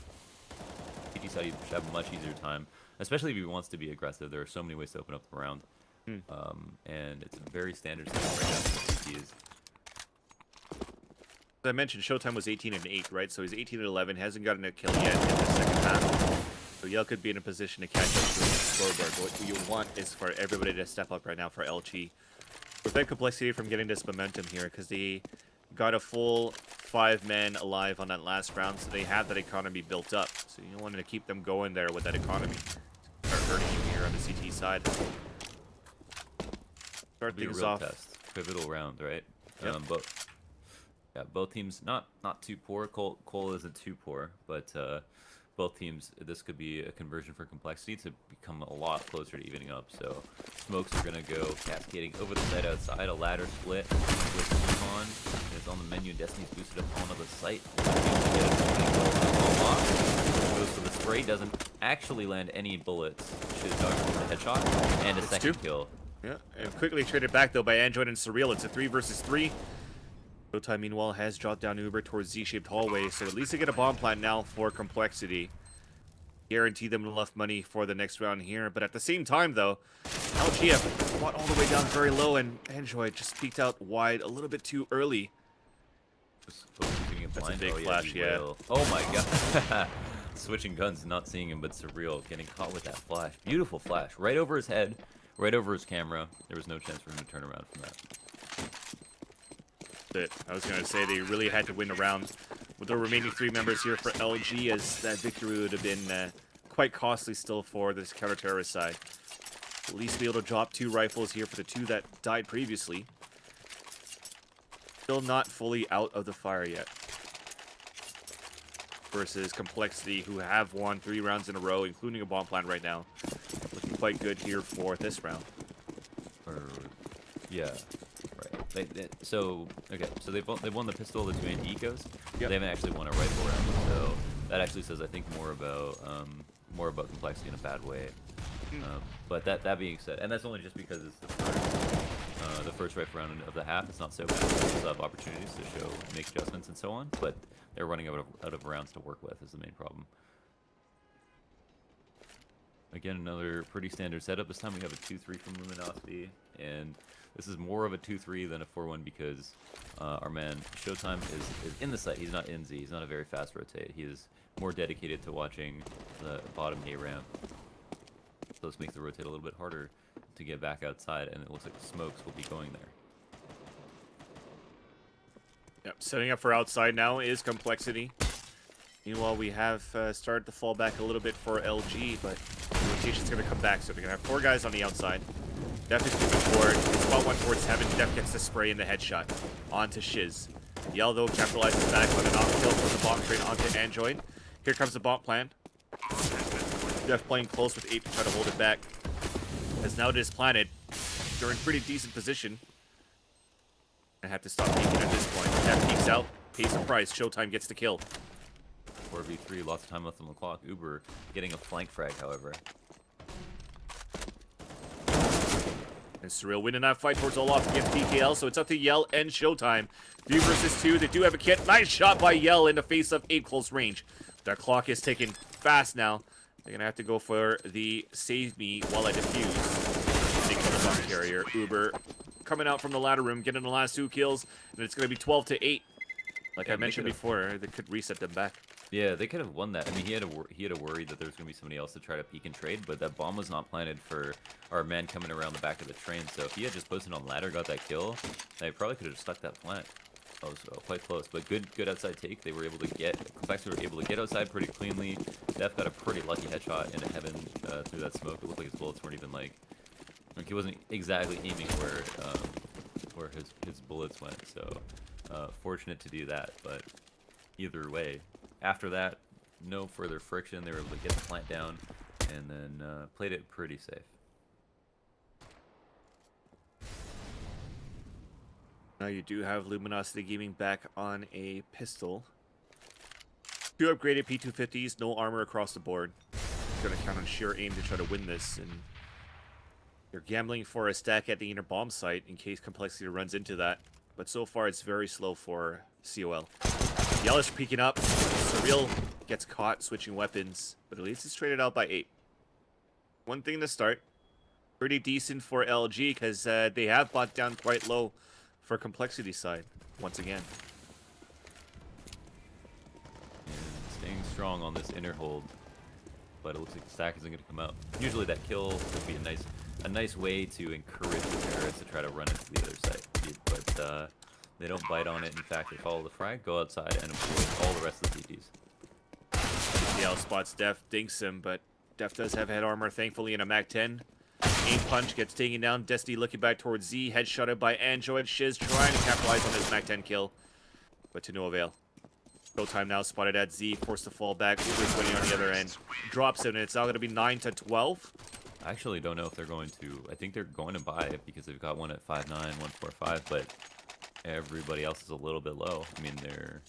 CT side, he should have a much easier time, especially if he wants to be aggressive. There are so many ways to open up the round, and it's a very standard setup right now for CTs. As I mentioned, Showtime was 18-8, right? So he's 18-11, hasn't gotten a kill yet in the second half. So Yell could be in a position to catch up to the scoreboard. But what you want is for everybody to step up right now for LG. Prevent complexity from getting this momentum here, because they got a full 5-man alive on that last round, so they have that economy built up. So you wanted to keep them going there with that economy. Start hurting you here on the CT side. Start things off. Test. Pivotal round, right? Yep. Both teams not too poor. Cole isn't too poor, but both teams, this could be a conversion for complexity to become a lot closer to evening up. So smokes are gonna go cascading over the site outside. A ladder split with Decon is on the menu. Destiny's boosted up onto the site. Goes for the spray, doesn't actually land any bullets. Should have done a headshot and a second kill. Yeah, and quickly traded back though by Android and Surreal. It's a 3 versus 3. Showtime, meanwhile, has dropped down Uber towards Z-shaped hallway, so at least they get a bomb plant now for complexity. Guarantee them enough money for the next round here, but at the same time, though, LG have brought all the way down very low, and Android just peeked out wide a little bit too early. That's a big flash, yeah. Oh my god. Switching guns, not seeing him, but Surreal getting caught with that flash. Beautiful flash, right over his head, right over his camera. There was no chance for him to turn around from that. I was going to say they really had to win a round with the remaining 3 members here for LG, as that victory would have been quite costly still for this counter-terrorist side. At least be able to drop 2 rifles here for the 2 that died previously. Still not fully out of the fire yet. Versus complexity, who have won 3 rounds in a row, including a bomb plant right now. Looking quite good here for this round. Yeah. So they've won the pistol, the 2 anti-ecos. Yep. They haven't actually won a rifle round, so that actually says, I think, more about complexity in a bad way. But that being said, and that's only just because it's the first rifle round of the half. It's not so bad. They still have opportunities to make adjustments and so on, but they're running out of rounds to work with is the main problem. Again, another pretty standard setup. This time we have a 2-3 from Luminosity, and this is more of a 2-3 than a 4-1 because our man Showtime is in the site. He's not in Z. He's not a very fast rotate. He is more dedicated to watching the bottom A ramp. So this makes the rotate a little bit harder to get back outside, and it looks like the smokes will be going there. Yep, setting up for outside now is compLexity. Meanwhile, we have started to fall back a little bit for LG, but the rotation's going to come back, so they're going to have 4 guys on the outside. Def is moving forward. Spot 1 towards Heaven. Def gets the spray in the headshot onto Shiz. Yell, though, capitalizes back on an off kill from the bomb train onto Android. Here comes the bomb plan. Def playing close with 8 to try to hold it back. As now it is planted, they're in pretty decent position. I have to stop peeking at this point. Def peeks out, pays the price. Showtime gets the kill. 4v3, lots of time left on the clock. Uber getting a flank frag, however. And Surreal winning that fight towards Olaf against PKL, so it's up to Yell and Showtime. 3 versus 2, they do have a kit. Nice shot by Yell in the face of 8 close range. Their clock is ticking fast now. They're going to have to go for the save me while I defuse. Taking the bomb carrier. Uber coming out from the ladder room, getting the last 2 kills, and it's going to be 12-8. Like I mentioned before, they could reset them back. Yeah, they could have won that. I mean, he had a worry that there was going to be somebody else to try to peek and trade, but that bomb was not planted for our man coming around the back of the train. So if he had just posted on ladder, got that kill, they probably could have stuck that plant. That was quite close, but good outside take. They were able to get, compLexity were able to get outside pretty cleanly. Def got a pretty lucky headshot into Heaven through that smoke. It looked like his bullets weren't even like he wasn't exactly aiming where his bullets went. So fortunate to do that, but either way. After that, no further friction. They were able to get the plant down and then played it pretty safe. Now you do have Luminosity Gaming back on a pistol. 2 upgraded P250s, no armor across the board. Gonna count on sheer aim to try to win this, and you're gambling for a stack at the inner bomb site in case compLexity runs into that. But so far it's very slow for COL. Yell is peeking up. Surreal gets caught switching weapons, but at least it's traded out by 8. One thing to start. Pretty decent for LG because they have bought down quite low for compLexity side once again. And staying strong on this inner hold, but it looks like the stack isn't going to come out. Usually that kill would be a nice way to encourage the terrorists to try to run into the other side, but they don't bite on it. In fact, they follow the frag, go outside, and avoid all the rest of the CTs. Yell spots Def, dinks him, but Def does have head armor, thankfully, in a MAC-10. Aim punch gets taken down. Destiny looking back towards Z, headshotted by Android. Shiz trying to capitalize on his MAC-10 kill, but to no avail. Showtime now spotted at Z, forced to fall back. Uber's winning on the other end. Drops it, and it's now going to be 9-12. I actually don't know if they're going to. I think they're going to buy it because they've got one at 5.9, 1.45, but everybody else is a little bit low. I mean, yeah,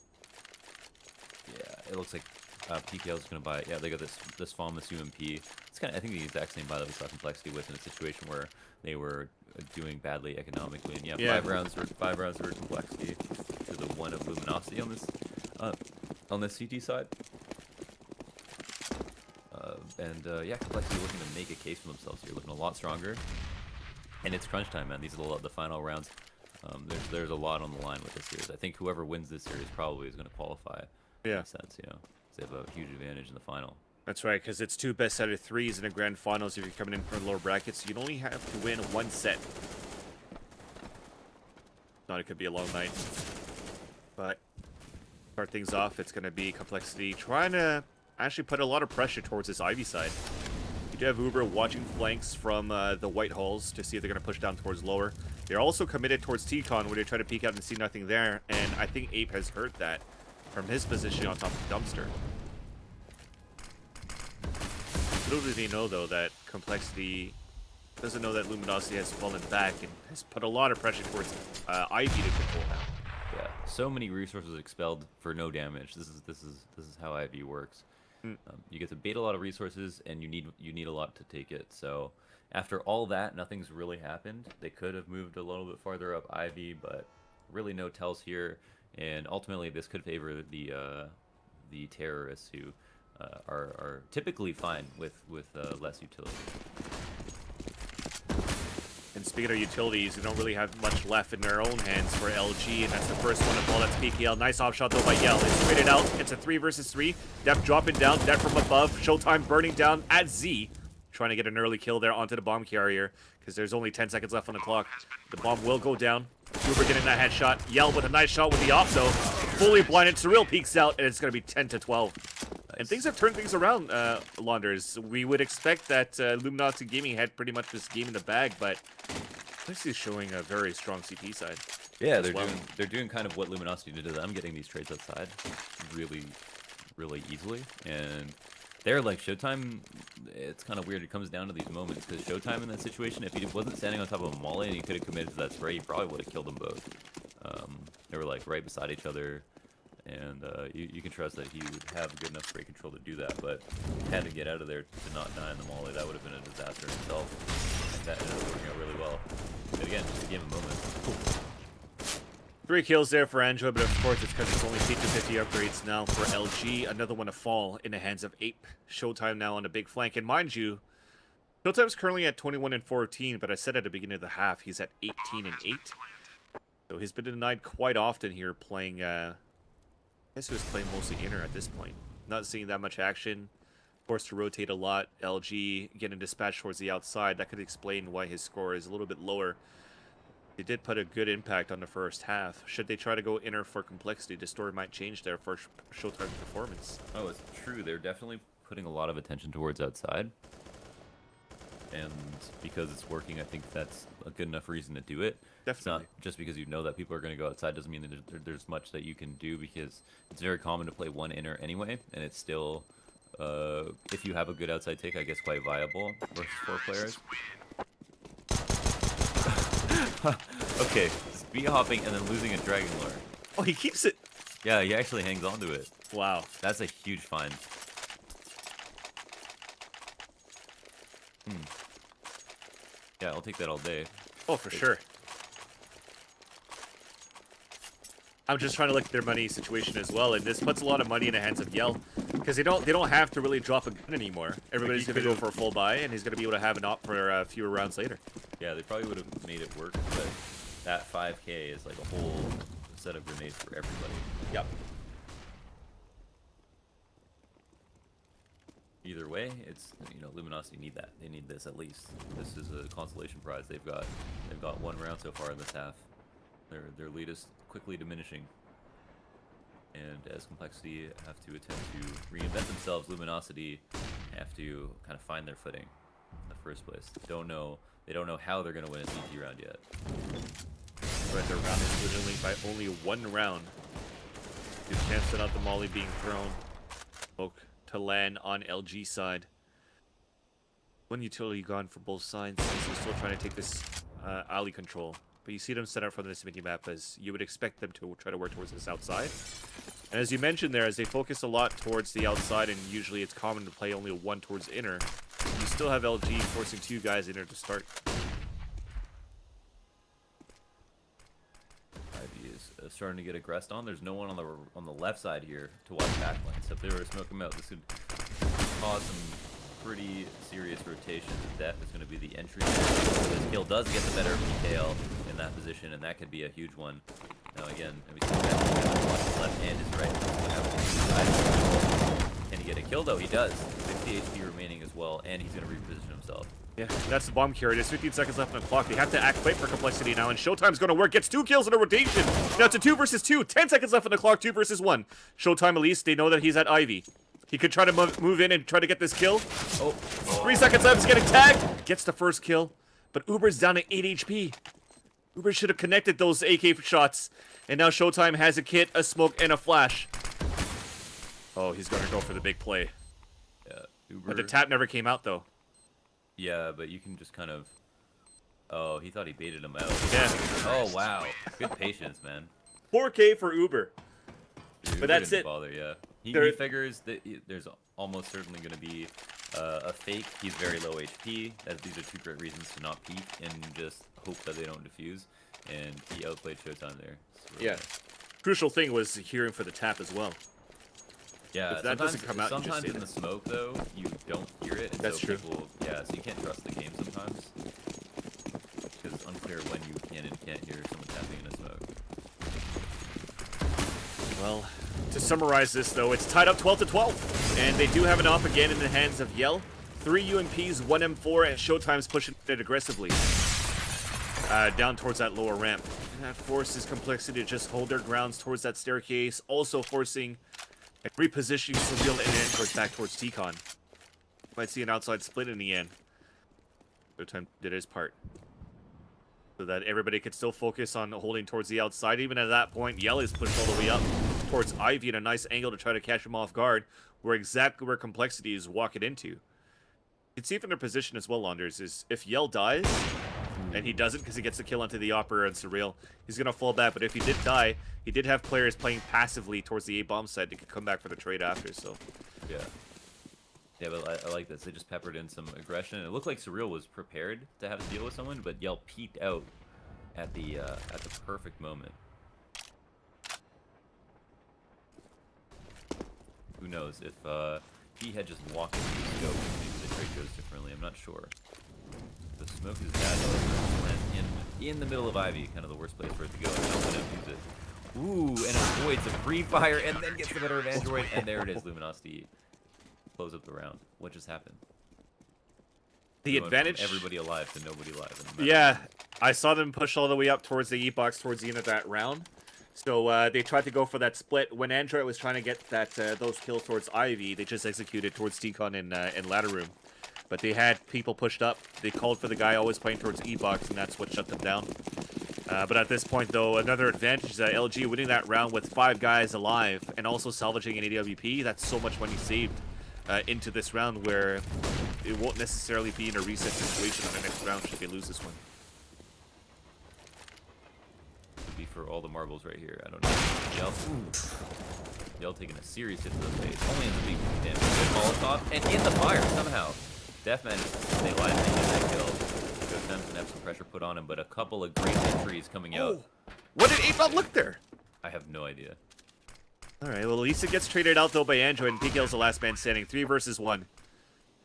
it looks like PKL is going to buy it. Yeah, they got this FOM, this UMP. It's kind of, I think, the exact same buy that we saw compLexity with in a situation where they were doing badly economically. And yeah, 5 rounds for compLexity to the 1 of Luminosity on this CT side. Yeah, compLexity looking to make a case for themselves here, looking a lot stronger. And it's crunch time, man. These are the final rounds. There's a lot on the line with this series. I think whoever wins this series probably is going to qualify. Yeah. In a sense, you know, they have a huge advantage in the final. That's right, because it's 2 best out of 3s in the grand finals if you're coming in from lower brackets. You'd only have to win 1 set. Thought it could be a long night. But start things off, it's going to be compLexity trying to actually put a lot of pressure towards this Ivy side. You do have Uber watching flanks from the white halls to see if they're going to push down towards lower. They're also committed towards T-Con where they try to peek out and see nothing there, and I think Ape has heard that from his position on top of the dumpster. Little do they know, though, that compLexity doesn't know that Luminosity has fallen back and has put a lot of pressure towards Ivy to control now. Yeah, so many resources expelled for no damage. This is how Ivy works. You get to bait a lot of resources, and you need a lot to take it. So after all that, nothing's really happened. They could have moved a little bit farther up Ivy, but really no tells here. And ultimately, this could favor the terrorists who are typically fine with less utility. And And speaking of utilities, they don't really have much left in their own hands for LG, and that's the first one to fall. That's PKL. Nice off shot though by Yell. It's traded out. It's a 3 versus 3. Def dropping down. Def from above. Showtime burning down at Z. Trying to get an early kill there onto the bomb carrier because there's only 10 seconds left on the clock. The bomb will go down. Uber getting that headshot. Yell with a nice shot with the off though. Fully blinded. Surreal peeks out, and it's going to be 10-12. And things have turned things around, Launders. We would expect that Luminosity Gaming had pretty much this game in the bag, but this is showing a very strong CP side. Yeah, they're doing kind of what Luminosity did to them, getting these trades outside really easily. And they're like Showtime. It's kind of weird. It comes down to these moments because Showtime in that situation, if he wasn't standing on top of a molly and he could have committed to that spray, he probably would have killed them both. They were like right beside each other. And you can trust that he would have good enough spray control to do that, but had to get out of there to not die in the molly. That would have been a disaster in itself. And that ended up working out really well. But again, just a game of moments. 3 kills there for Android, but of course it's because it's only feature 50 upgrades now for LG. Another one to fall in the hands of Ape. Showtime now on the big flank. And mind you, Showtime's currently at 21-14, but I said at the beginning of the half he's at 18-8. So he's been denied quite often here playing... I guess he was playing mostly inner at this point. Not seeing that much action. Forced to rotate a lot. LG getting dispatched towards the outside. That could explain why his score is a little bit lower. They did put a good impact on the first half. Should they try to go inner for complexity, the story might change there for Showtime's performance. Oh, it's true. They're definitely putting a lot of attention towards outside. And because it's working, I think that's a good enough reason to do it. Definitely. It's not just because you know that people are going to go outside doesn't mean that there's much that you can do, because it's very common to play one inner anyway, and it's still, if you have a good outside take, I guess quite viable versus 4 players. Okay, speed hopping and then losing a Dragon Lure. Oh, he keeps it. Yeah, he actually hangs on to it. Wow. That's a huge find. Yeah, I'll take that all day. Oh, for sure. I'm just trying to look at their money situation as well, and this puts a lot of money in the hands of Yell, because they don't have to really drop a gun anymore. Everybody's gonna go for a full buy, and he's gonna be able to have an op for fewer rounds later. Yeah, they probably would have made it work, but that 5K is like a whole set of grenades for everybody. Yep. Either way, it's, you know, Luminosity need that. They need this at least. This is a consolation prize. They've got 1 round so far in this half. Their lead is quickly diminishing. And as complexity have to attempt to reinvent themselves, Luminosity have to kind of find their footing in the first place. They don't know how they're gonna win a CT round yet. Right, their round is literally by only 1 round. You cancel out the molly being thrown. Smoke to land on LG side. 1 utility gone for both sides. They're still trying to take this alley control. But you see them set up for this mini-map as you would expect them to try to work towards this outside. And as you mentioned there, as they focus a lot towards the outside, and usually it's common to play only 1 towards inner, you still have LG forcing 2 guys inner to start. Ivy is starting to get aggressed on. There's no one on the left side here to watch backline. So if they were to smoke him out, this could cause some pretty serious rotation. That is going to be the entry. This kill does get the better of PKL in that position, and that could be a huge one. Now again, we see that his left and his right. Can he get a kill though? He does. 60 HP remaining as well, and he's going to reposition himself. Yeah, that's the bomb carrier. There's 15 seconds left on the clock. They have to act quick for complexity now, and Showtime's going to work. Gets 2 kills in a rotation. Now it's a 2 versus 2. 10 seconds left on the clock. 2 versus 1. Showtime, at least, they know that he's at Ivy. He could try to move in and try to get this kill. Oh, 3 seconds left. He's getting tagged. Gets the first kill. But Uber's down to 8 HP. Uber should have connected those AK shots. And now Showtime has a kit, a smoke, and a flash. Oh, he's going to go for the big play. Yeah, Uber. But the tap never came out, though. Yeah, but you can just kind of... Oh, he thought he baited him out. Yeah. Oh, wow. Good patience, man. 4K for Uber. Dude, But that's it. Bother, yeah. He figures that there's almost certainly going to be a fake. He's very low HP. These are 2 great reasons to not peek and just hope that they don't defuse. And he outplayed Showtime there. So, Yeah. Crucial thing was hearing for the tap as well. Yeah, if that doesn't come out, you just sometimes say in that. the smoke, though, you don't hear it. And That's so true. People, yeah, so you can't trust the game sometimes. Because unclear when you can and can't hear someone tapping in a smoke. Well, to summarize this, though, it's tied up 12-12, and they do have an op again in the hands of Yell. 3 UMPs, 1 M4, and Showtime's pushing it aggressively down towards that lower ramp. And that forces compLexity to just hold their grounds towards that staircase, also forcing and repositioning Surreal and Android back towards T-Con. Might see an outside split in the end. Showtime did his part, so that everybody could still focus on holding towards the outside. Even at that point, Yell is pushed all the way up towards Ivy at a nice angle to try to catch him off guard, where exactly where compLexity is walking into. You can see from their position as well, Launders, is if Yell dies, and he doesn't because he gets the kill onto the Opera and Surreal, he's going to fall back. But if he did die, he did have players playing passively towards the A-bomb side that could come back for the trade after, so... Yeah. Yeah, but I like this. They just peppered in some aggression. It looked like Surreal was prepared to have to deal with someone, but Yell peeked out at the perfect moment. Who knows if he had just walked into the scope, maybe the trade goes differently. I'm not sure. The smoke is bad though. In the middle of Ivy, kind of the worst place for it to go. And no one use it. Ooh, and avoids a pre-fire and then gets the better of Android, and there it is. Luminosity close up the round. What just happened? The advantage... everybody alive to nobody alive. Yeah, I saw them push all the way up towards the E-box towards the end of that round. So they tried to go for that split. When Android was trying to get that those kills towards Ivy, they just executed towards T-Con in ladder room. But they had people pushed up. They called for the guy always playing towards E-box, and that's what shut them down. But at this point, though, another advantage is that LG winning that round with 5 guys alive and also salvaging an AWP. That's so much money saved into this round, where it won't necessarily be in a reset situation on the next round should they lose this one. Could be for all the marbles right here. I don't know. Yell taking a serious hit to the face. Only in the big damage. Good Molotov, and in the fire somehow. Def manages to stay alive and get that kill. Showtime's gonna have some pressure put on him, but a couple of great entries coming out. What did A-Bot look there? I have no idea. Alright, well, Lisa gets traded out, though, by Android, and PKL's the last man standing. 3 versus 1.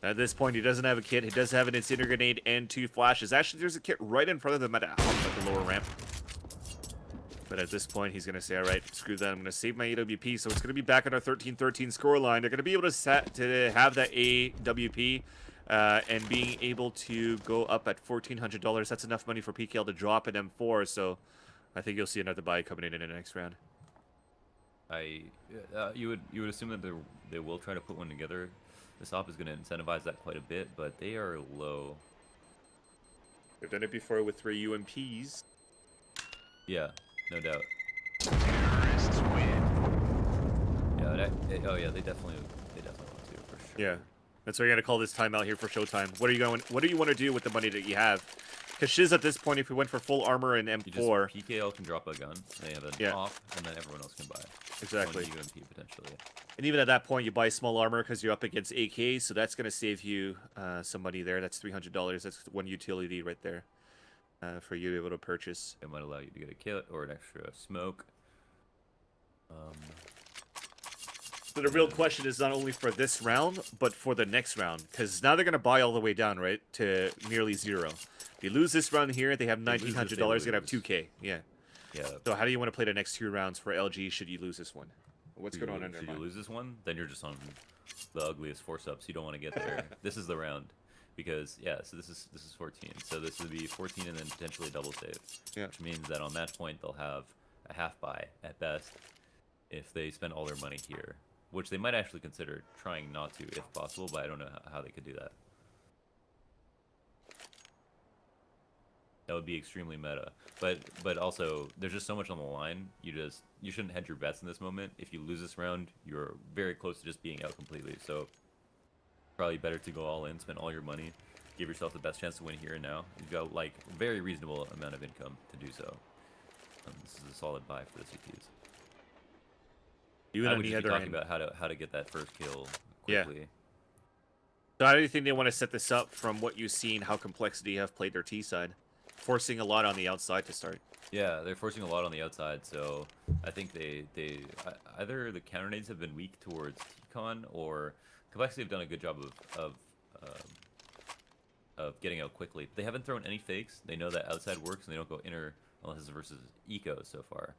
At this point, he doesn't have a kit. He does have an incendiary grenade and 2 flashes. Actually, there's a kit right in front of them at the lower ramp. But at this point, he's going to say, alright, screw that. I'm going to save my AWP. So it's going to be back on our 13-13 scoreline. They're going to be able to have that AWP and being able to go up at $1,400. That's enough money for PKL to drop an M4. So I think you'll see another buy coming in the next round. You would assume that they will try to put one together. This op is going to incentivize that quite a bit, but they are low. They've done it before with 3 UMPs. Yeah, no doubt. Terrorists win. Yeah, they definitely want to for sure. Yeah, that's why you're gonna call this timeout here for Showtime. What do you want to do with the money that you have? Because Shiz at this point, if we went for full armor and M4, PKL can drop a gun. They have an off, and then everyone else can buy. Exactly. One UMP potentially. And even at that point, you buy small armor because you're up against AK, so that's gonna save you some money there. That's $300. That's one utility right there for you to be able to purchase. It might allow you to get a kit or an extra smoke. So the real question is not only for this round, but for the next round, because now they're gonna buy all the way down, right, to nearly 0. If you lose this round here, they have $1,900. They're gonna have 2K. Yeah. Yeah. So how do you want to play the next 2 rounds for LG? Should you lose this one? What's going on in there? Should you lose this one? Then you're just on the ugliest force-ups. You don't want to get there. This is the round, because so this is 14. So this would be 14 and then potentially a double save. Yeah. Which means that on that point they'll have a half buy at best if they spend all their money here, which they might actually consider trying not to if possible. But I don't know how they could do that. That would be extremely meta, but also there's just so much on the line. You shouldn't hedge your bets in this moment. If you lose this round, you're very close to just being out completely. So probably better to go all in, spend all your money, give yourself the best chance to win here and now. You've got like a very reasonable amount of income to do so. This is a solid buy for the CTs. I would just be talking about how to get that first kill quickly. Yeah. So how do you think they want to set this up from what you've seen, how compLexity have played their T side? Forcing a lot on the outside to start. Yeah, they're forcing a lot on the outside, so I think they either the counter nades have been weak towards T-Con, or compLexity have done a good job of of getting out quickly. They haven't thrown any fakes. They know that outside works, and they don't go inner unless it's versus eco so far.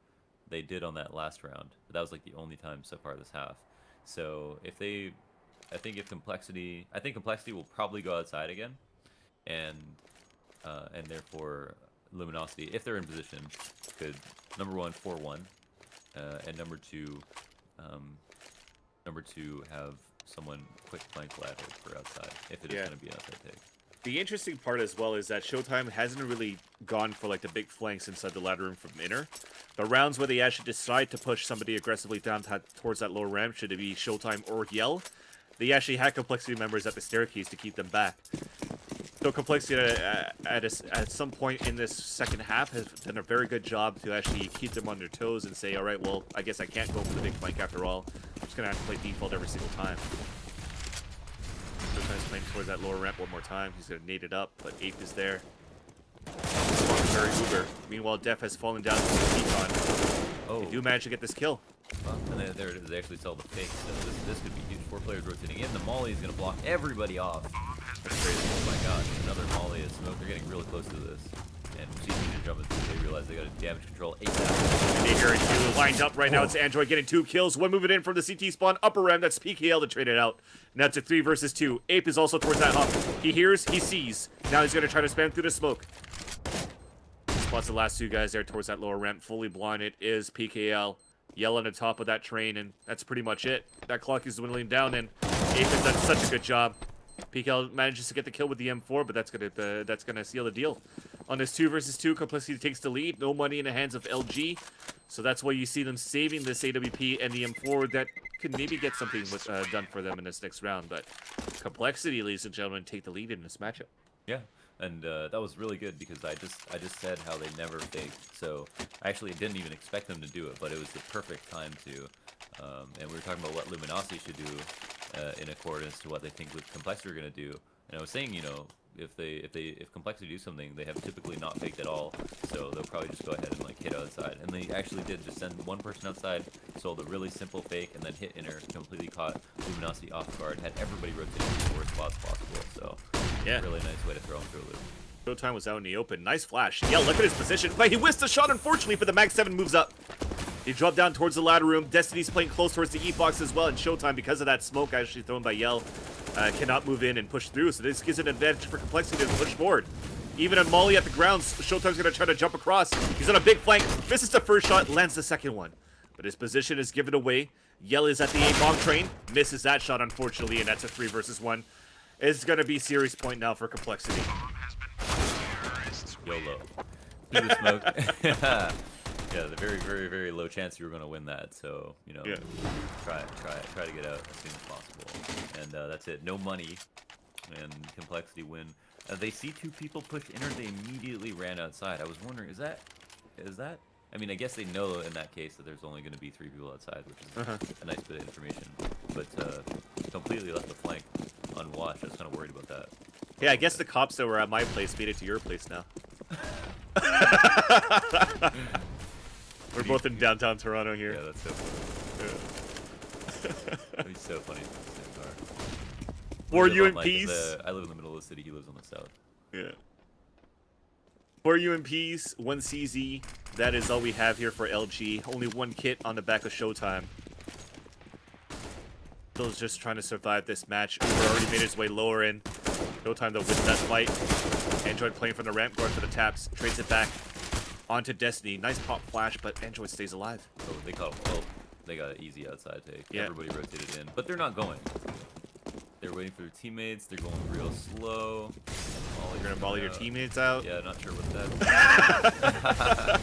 They did on that last round, but that was like the only time so far this half. So if they, I think complexity will probably go outside again, and therefore Luminosity, if they're in position, could number one 4-1, and number two have someone quick flank ladder for outside if it is going to be an outside take. The interesting part as well is that Showtime hasn't really gone for like the big flanks inside the ladder room from inner. The rounds where they actually decide to push somebody aggressively down towards that lower ramp, should it be Showtime or Yell, they actually had complexity members at the staircase to keep them back. So complexity at some point in this second half has done a very good job to actually keep them on their toes and say, all right, well, I guess I can't go for the big flank after all. I'm just gonna have to play default every single time. Showtime's playing towards that lower ramp one more time. He's gonna nade it up, but Ape is there. Very uber. Meanwhile, Def has fallen down to the Econ. Oh. They do manage to get this kill. And there it is. They actually sell the fake. So this could be huge. 4 players rotating in. The Molly is going to block everybody off. That's crazy. Oh my god. Another Molly is smoke. They're getting really close to this. And CC are jumping through. They realize they got to damage control ASAP. And they hear it too. Lined up right now. It's Android getting 2 kills. One moving in from the CT spawn. Upper ramp. That's PKL to trade it out. Now it's a 3 versus 2. Ape is also towards that hump. He hears. He sees. Now he's going to try to spam through the smoke. Spots the last 2 guys there towards that lower ramp. Fully blinded is PKL. Yell on the top of that train, and that's pretty much it. That clock is dwindling down, and Ape has done such a good job. PKL manages to get the kill with the M4, but that's gonna seal the deal. On this 2 versus 2, complexity takes the lead. No money in the hands of LG, so that's why you see them saving this AWP and the M4 that could maybe get something done for them in this next round. But complexity, ladies and gentlemen, take the lead in this matchup. Yeah. And that was really good because I just said how they never faked. So I actually didn't even expect them to do it, but it was the perfect time to. And we were talking about what Luminosity should do in accordance to what they think with complexity are going to do. And I was saying, you know, if complexity do something, they have typically not faked at all. So they'll probably just go ahead and like hit outside. And they actually did just send one person outside, sold a really simple fake, and then hit inner, completely caught Luminosity off guard, had everybody rotating to the worst spots possible. So yeah, really nice way to throw him through a loop. Showtime was out in the open. Nice flash. Yeah, look at his position. But he whiffed the shot, unfortunately, but the Mag 7 moves up. He dropped down towards the ladder room. Destiny's playing close towards the E-box as well, and Showtime, because of that smoke actually thrown by Yell, cannot move in and push through. So this gives an advantage for complexity to push forward. Even on Molly at the grounds, Showtime's going to try to jump across. He's on a big flank. Misses the first shot, lands the second one. But his position is given away. Yell is at the A-bomb train. Misses that shot, unfortunately, and that's a 3 versus 1. It's going to be series point now for complexity. YOLO. Through the smoke. Yeah, the very, very, very low chance you were going to win that. So, you know, try to get out as soon as possible. And that's it. No money. And complexity win. They see 2 people push inner. They immediately ran outside. I was wondering, is that? I mean, I guess they know in that case that there's only going to be 3 people outside, which is a nice bit of information. But completely left the flank unwatched. I was kind of worried about that. Yeah, I guess the cops that were at my place made it to your place now. We're both in downtown Toronto here. Yeah, that's so funny. That'd be so funny. For you in like, peace. I live in the middle of the city. He lives on the south. Yeah. For you in peace, 1 CZ. That is all we have here for LG. Only 1 kit on the back of Showtime. Still just trying to survive this match. Uber already made his way lower in. Showtime to win that fight. Android playing from the ramp, going for the taps. Trades it back onto Destiny. Nice pop flash, but Android stays alive. So they caught. Well, they got an easy outside take. Yeah. Everybody rotated in, but they're not going. They're waiting for their teammates. They're going real slow. You're gonna volley your teammates out. Yeah, not sure what that.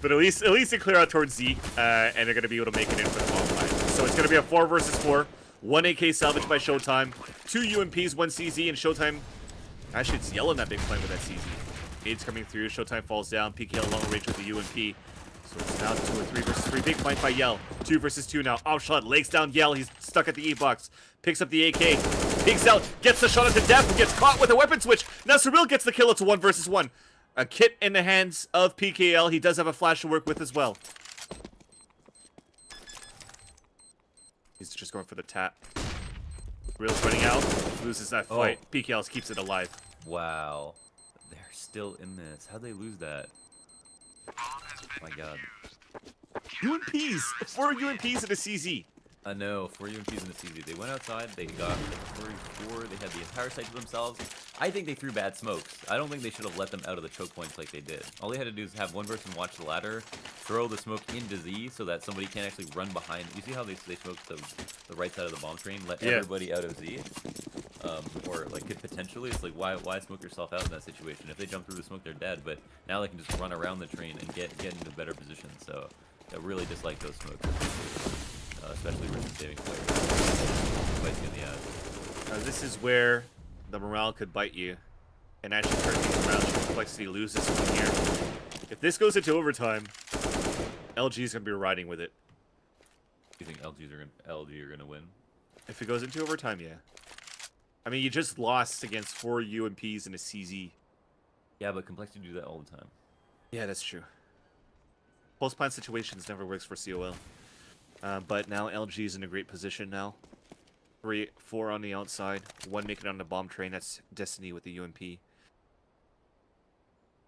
But at least they clear out towards Z, and they're gonna be able to make it in for the long line. So it's gonna be a 4 versus 4. 1 AK salvage by Showtime. 2 UMPs, 1 CZ, and Showtime. Actually, it's yelling that big flame with that CZ. Nades coming through. Showtime falls down. PKL long range with the UMP. So it's now 2 or 3 versus 3. Big flank by Yell. 2 versus 2 now. Off shot. Legs down Yell. He's stuck at the E-box. Picks up the AK. Peeks out. Gets the shot into Death, who gets caught with a weapon switch. Now Surreal gets the kill. It's a 1 versus 1. A kit in the hands of PKL. He does have a flash to work with as well. He's just going for the tap. Real's running out, loses that Oh. fight. PKLs keeps it alive. Wow. They're still in this. How'd they lose that? Oh my god. UMPs! 4 UMPs and a CZ. I know, 4 UMPs in the CZ. They went outside, they got 44, they had the entire site to themselves. I think they threw bad smokes. I don't think they should have let them out of the choke points like they did. All they had to do is have one person watch the ladder, throw the smoke into Z so that somebody can't actually run behind. You see how they smoked the right side of the bomb train, let everybody out of Z? Or like could potentially, it's like why smoke yourself out in that situation? If they jump through the smoke, they're dead. But now they can just run around the train and get into a better position. So I really dislike those smokes, especially versus saving players. Bites you in the ass. This is where the morale could bite you, and actually turn things around. Complexity loses one here. If this goes into overtime, LG is gonna be riding with it. Do you think LG are gonna win? If it goes into overtime, yeah. I mean, you just lost against 4 UMPs and a CZ. Yeah, but complexity do that all the time. Yeah, that's true. Post-plan situations never works for COL. But now LG is in a great position now. 3, 4 on the outside. 1 making it on the bomb train. That's Destiny with the UMP.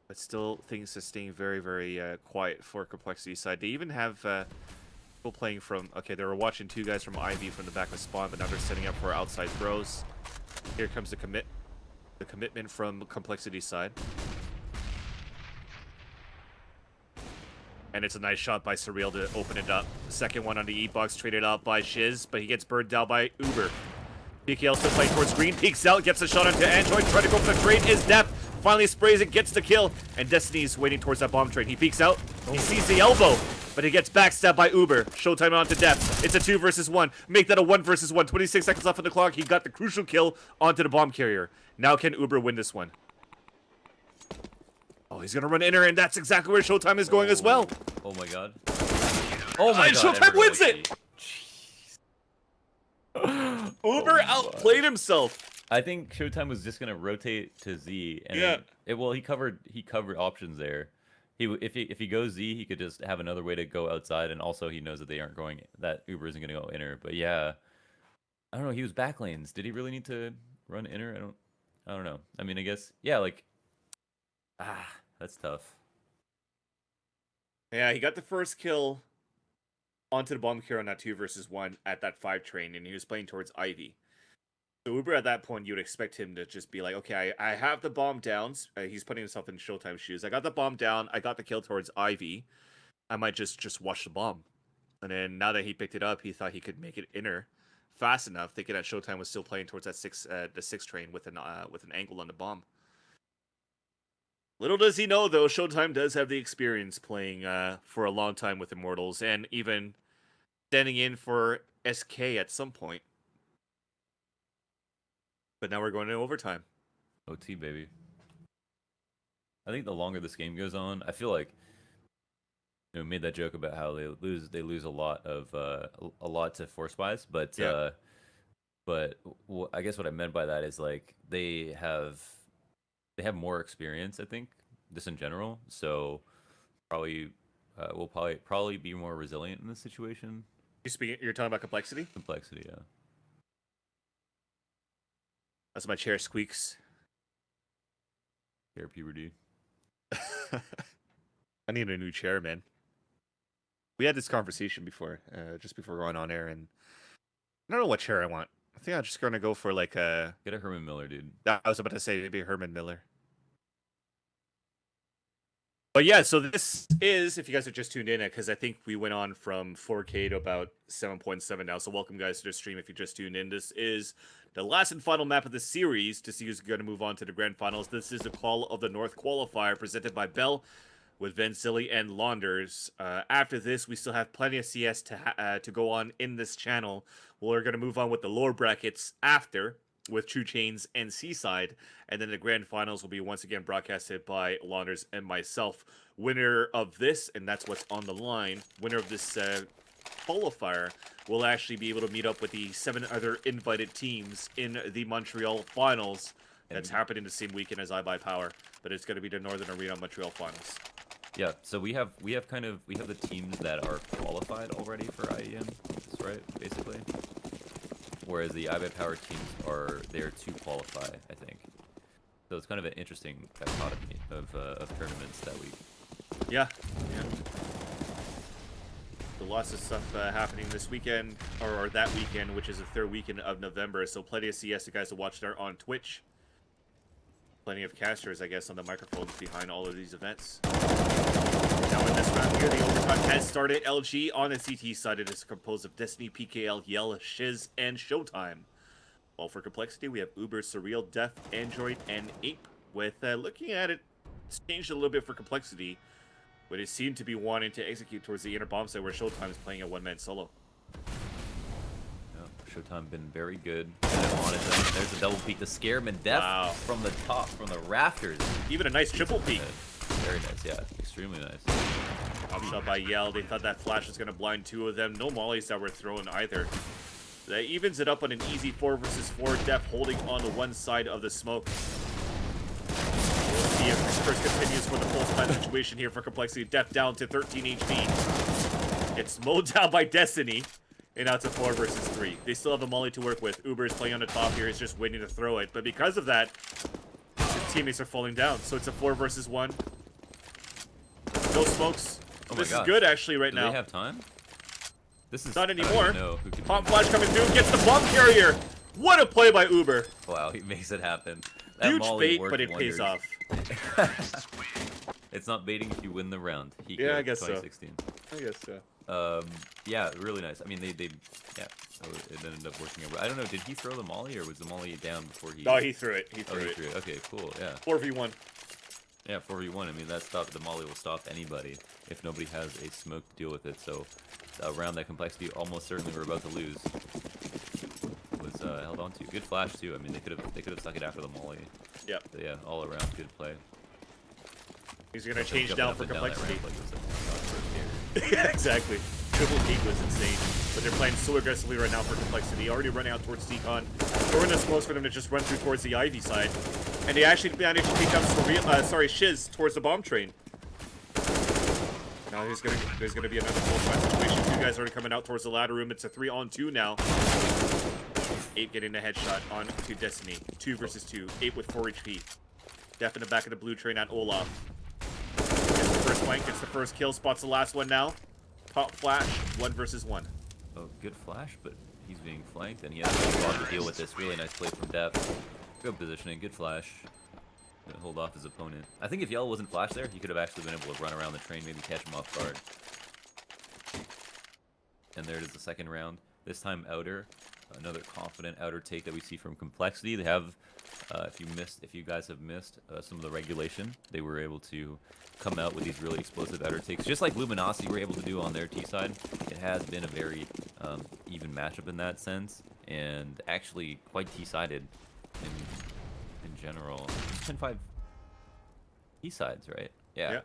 But still, things are staying very, very quiet for Complexity side. They even have people playing from... Okay, they were watching 2 guys from Ivy from the back of spawn, but now they're setting up for outside throws. Here comes the commitment from Complexity side. And it's a nice shot by Surreal to open it up. Second one on the E-box, traded out by Shiz, but he gets burned down by Uber. PKL still playing towards green, peeks out, gets a shot onto Android, trying to go for the trade, is deaf. Finally sprays it, gets the kill, and Destiny's waiting towards that bomb train. He peeks out, he sees the elbow, but he gets backstabbed by Uber. Showtime onto Def. It's a 2 versus 1. Make that a 1 versus 1. 26 seconds left on the clock. He got the crucial kill onto the bomb carrier. Now can Uber win this one? Oh, he's gonna run inner, and that's exactly where Showtime is going as well. Oh my god. Oh my god. Showtime wins it! Jeez. Uber outplayed himself. I think Showtime was just gonna rotate to Z, and Yeah. he covered options there. If he goes Z, he could just have another way to go outside, and also he knows that that Uber isn't gonna go inner. But yeah, I don't know. He was back lanes. Did he really need to run inner? I don't know. I mean, I guess yeah. Like, that's tough. Yeah, he got the first kill onto the bomb carrier on that 2 versus 1 at that 5 train, and he was playing towards Ivy. So Uber at that point, you would expect him to just be like, okay, I have the bomb down. He's putting himself in Showtime shoes. I got the bomb down. I got the kill towards Ivy. I might just watch the bomb. And then now that he picked it up, he thought he could make it inner fast enough, thinking that Showtime was still playing towards that the 6 train with an angle on the bomb. Little does he know, though, Showtime does have the experience playing for a long time with Immortals, and even standing in for SK at some point. But now we're going to overtime. OT, baby. I think the longer this game goes on, I feel like we made that joke about how they lose a lot to force buys, but Yeah. I guess what I meant by that is like they have more experience, I think, just in general. So probably will probably be more resilient in this situation. You're talking about complexity? Complexity, yeah. That's my chair squeaks. Hair puberty. I need a new chair, man. We had this conversation before, just before going on air, and I don't know what chair I want. I think I'm just gonna go for like a. Get a Herman Miller, dude. I was about to say maybe a Herman Miller. But yeah, so this is, if you guys are just tuned in, because I think we went on from 4K to about 7.7 now. So welcome, guys, to the stream if you just tuned in. This is the last and final map of the series to see who's going to move on to the grand finals. This is the Call of the North qualifier presented by Bell with Vansili and Launders. After this, we still have plenty of CS to go on in this channel. We're going to move on with the lower brackets after, with True Chains and Seaside, and then the grand finals will be once again broadcasted by Launders and myself. Winner of this, and that's what's on the line, winner of this qualifier will actually be able to meet up with the 7 other invited teams in the Montreal finals. That's happening the same weekend as iBuyPower, but it's going to be the Northern Arena Montreal finals. Yeah, so we have the teams that are qualified already for IEM. That's right, basically. whereas the iBet Power teams are there to qualify, I think. So it's kind of an interesting dichotomy of tournaments that week. Yeah. The lots of stuff happening this weekend, or that weekend, which is the third weekend of November. So plenty of CS guys to watch there on Twitch. Plenty of casters, I guess, on the microphones behind all of these events. Now in this round here, the overtime has started. LG on the CT side, it is composed of Destiny, PKL, Yell, Shiz, and Showtime. While for complexity, we have Uber, Surreal, Def, Android, and Ape. With looking at it, it's changed a little bit for complexity, but it seemed to be wanting to execute towards the inner bomb site where Showtime is playing a one-man solo. Showtime been very good. There's a double peek to scare him and Def from the top, from the rafters. Even a nice triple peek. Very nice, yeah. Extremely nice. Top shot by Yell. They thought that flash was going to blind two of them. No mollies that were thrown either. That evens it up on an easy 4 versus 4. Def holding on the one side of the smoke. We'll see if this first continues for the full spot situation here for complexity. Def down to 13 HP. It's mowed down by Destiny. And now it's a 4 versus 3. They still have the molly to work with. Uber is playing on the top here. He's just waiting to throw it. But because of that, his teammates are falling down. So it's a 4 versus 1. No smokes. Oh this my is good actually right Do now. they have time? This is not anymore. Pop Pop flash coming through. Gets the bomb carrier. What a play by Uber. Wow, he makes it happen. That Huge molly bait, worked but it wonders. pays off. It's not baiting if you win the round. Yeah, I guess so. 2016. I guess so. Yeah, really nice. I mean, they it ended up working over. I don't know, did he throw the molly or was the molly down before he? No, he threw it. He threw it. Okay, cool. Yeah. 4v1. Yeah, 4v1. I mean, the molly will stop anybody if nobody has a smoke to deal with it. So, a round that complexity almost certainly we're about to lose was held on to. Good flash too. I mean, they could have stuck it after the molly. Yep. But yeah, all around good play. He's gonna change down for complexity. Like it was Yeah, exactly. Triple peak was insane. But they're playing so aggressively right now for complexity. Already running out towards Decon. Throwing the smokes for them to just run through towards the Ivy side. And they actually managed to take down Shiz towards the bomb train. Now there's gonna be another full fight situation. Two guys already coming out towards the ladder room. It's a 3-on-2 now. Ape getting a headshot on to Destiny. 2 versus 2. Ape with 4 HP. Def in the back of the blue train at Olaf. Gets the first flank, gets the first kill, spots the last one now. Top flash, 1 versus 1. Oh, good flash, but he's being flanked, and he has a lot to deal with this. Really nice play from Def. Good positioning, good flash. Gonna hold off his opponent. I think if Yell wasn't flashed there, he could have actually been able to run around the train, maybe catch him off guard. And there it is, the second round. This time outer. Another confident outer take that we see from complexity. They have, if you guys have missed some of the regulation, they were able to come out with these really explosive outer takes, just like Luminosity were able to do on their T side. It has been a very even matchup in that sense, and actually quite T-sided in general. 10-5 T sides, right? Yeah.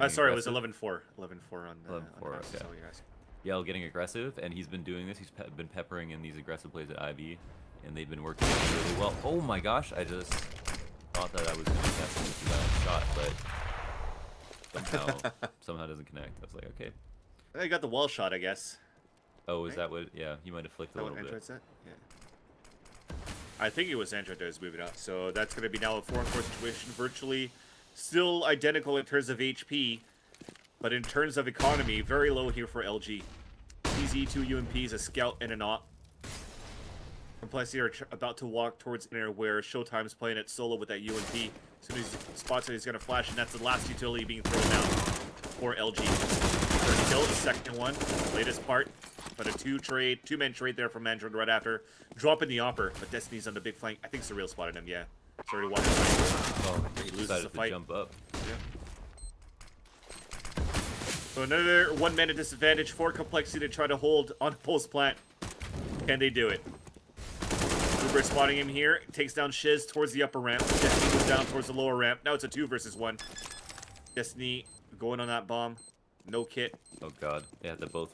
Sorry, it was 11-4. 11-4 on 11-4, on okay. yes. Yell getting aggressive, and he's been doing this. He's been peppering in these aggressive plays at IV, and they've been working really well. Oh my gosh, I just thought that I was going to catch him with that shot, but somehow doesn't connect. I was like, okay. I got the wall shot, I guess. Oh, is that what? Yeah, he might have flicked a little bit. Said? Yeah. I think it was Android that was moving up, so that's going to be now a 4-on-4 situation, virtually still identical in terms of HP, but in terms of economy, very low here for LG. PZ, 2 UMPs, a scout, and an op. Complexity are about to walk towards inner where Showtime's playing it solo with that UMP. As soon as he spots it, he's going to flash, and that's the last utility being thrown down for LG. First kill, the second one, latest part, but a two-man trade there from Android right after. Dropping the opper, but Destiny's on the big flank. I think Surreal spotted him, yeah. Sorry to watch him. Oh, he loses decided the to fight. jump up. Yeah. So another one-man disadvantage for complexity to try to hold on post plant. Can they do it? Uber spotting him here, takes down Shiz towards the upper ramp. Destiny goes down towards the lower ramp. Now it's a 2 versus 1. Destiny going on that bomb. No kit. Oh god, yeah, they both.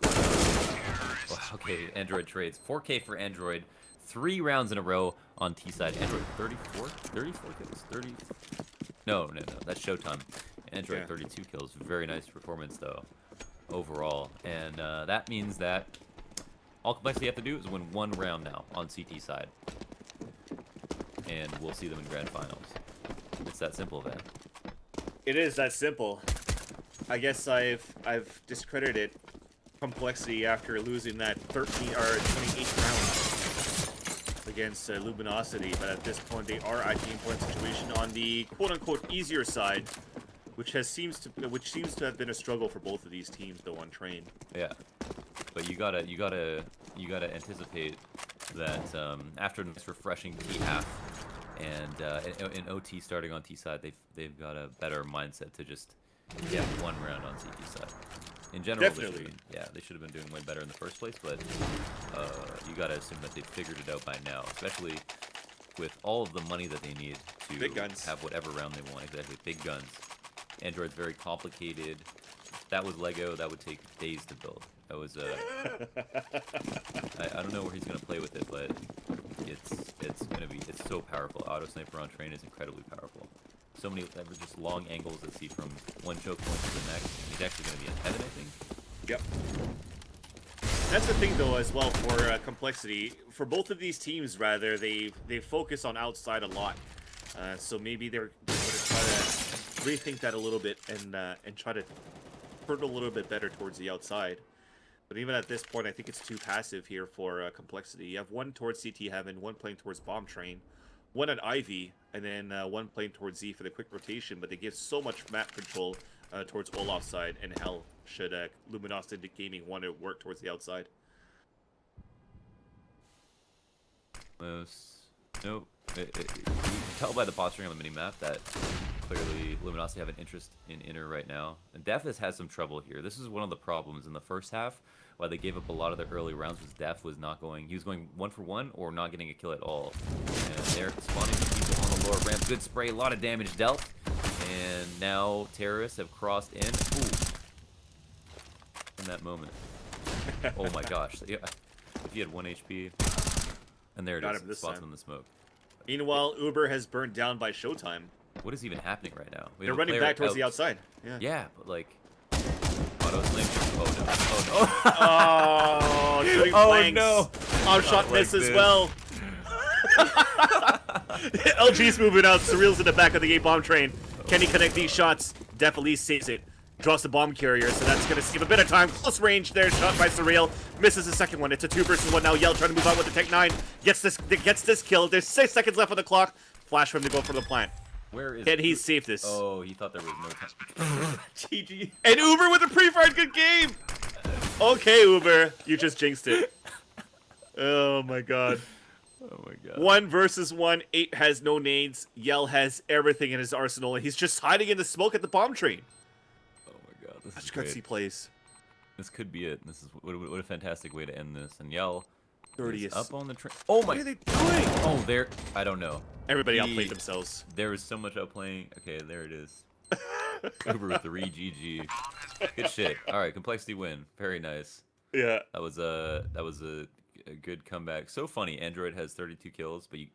Wow, okay, Android trades. 4K for Android. 3 rounds in a row on T side. Android 34 kills. 30. No, that's Showtime. Android 32 kills. Very nice performance though. overall, and that means that all complexity have to do is win one round now on CT side, and we'll see them in grand finals. It's that simple, Van. It is that simple. I guess I've discredited complexity after losing that 13 or 28 round against Luminosity, but at this point they are at game point situation on the quote-unquote easier side, which seems to have been a struggle for both of these teams though on train. Yeah, but you gotta anticipate that after this refreshing T half and in OT starting on T side, they've got a better mindset to just get one round on CT side. In general, Definitely. they should have been doing way better in the first place, but you gotta assume that they've figured it out by now, especially with all of the money that they need to Big guns. have whatever round they want. Exactly, big guns. Android's very complicated. If that was Lego, that would take days to build. That was I don't know where he's gonna play with it, but it's so powerful. Auto sniper on train is incredibly powerful. So many just long angles that see from one choke point to the next. He's actually gonna be in heaven, I think. Yep. That's the thing though as well for complexity. For both of these teams, rather, they focus on outside a lot. So maybe they're going to try to rethink that a little bit and try to turn a little bit better towards the outside. But even at this point, I think it's too passive here for complexity. You have one towards CT Heaven, one playing towards Bomb Train, one at Ivy, and then one playing towards Z for the quick rotation. But they give so much map control towards Olaf's side, and hell, should Luminosity Gaming want to work towards the outside. Nope. You can tell by the posturing on the minimap that clearly Luminosity have an interest in inner right now. And Def has had some trouble here. This is one of the problems in the first half. Why they gave up a lot of the early rounds was Def was not going. He was going 1-for-1 or not getting a kill at all. And they're spawning people on the lower ramp. Good spray, a lot of damage dealt. And now terrorists have crossed in. Ooh. In that moment. Oh my gosh. Yeah. If he had 1 HP. And there it Got is. him this Spots time. him in the smoke. Meanwhile, Uber has burned down by Showtime. What is even happening right now? We They're have a running player back towards out. the outside. Yeah. Yeah, but like auto sling. Oh no! Oh, shooting Oh flanks. no! Arm shot Not miss like as this. well. LG's moving out. Surreal's in the back of the A-bomb train. Can he connect these shots? Definitely saves it. Draws the bomb carrier, so that's going to save a bit of time. Close range there, shot by Surreal. Misses the second one. It's a 2 versus 1 now. Yell trying to move out with the Tech 9. Gets this kill. There's 6 seconds left on the clock. Flash for him to go for the plant. Where is? Can he save this? Oh, he thought there was no time. GG. And Uber with a pre-fired good game. Okay, Uber, you just jinxed it. Oh my god. Oh my god. 1 versus 1. 8 has no nades. Yell has everything in his arsenal, and he's just hiding in the smoke at the bomb train. Oh my god. This is Such great. gutsy plays. This could be it. This is what a fantastic way to end this. And Yell 30th. is up on the train. Oh my. What are they doing? Oh, there. I don't know. Everybody He- outplayed themselves. There was so much outplaying. Okay, there it is. Uber 3 GG. Good shit. All right, complexity win. Very nice. Yeah. That was a good comeback. So funny. Android has 32 kills, but you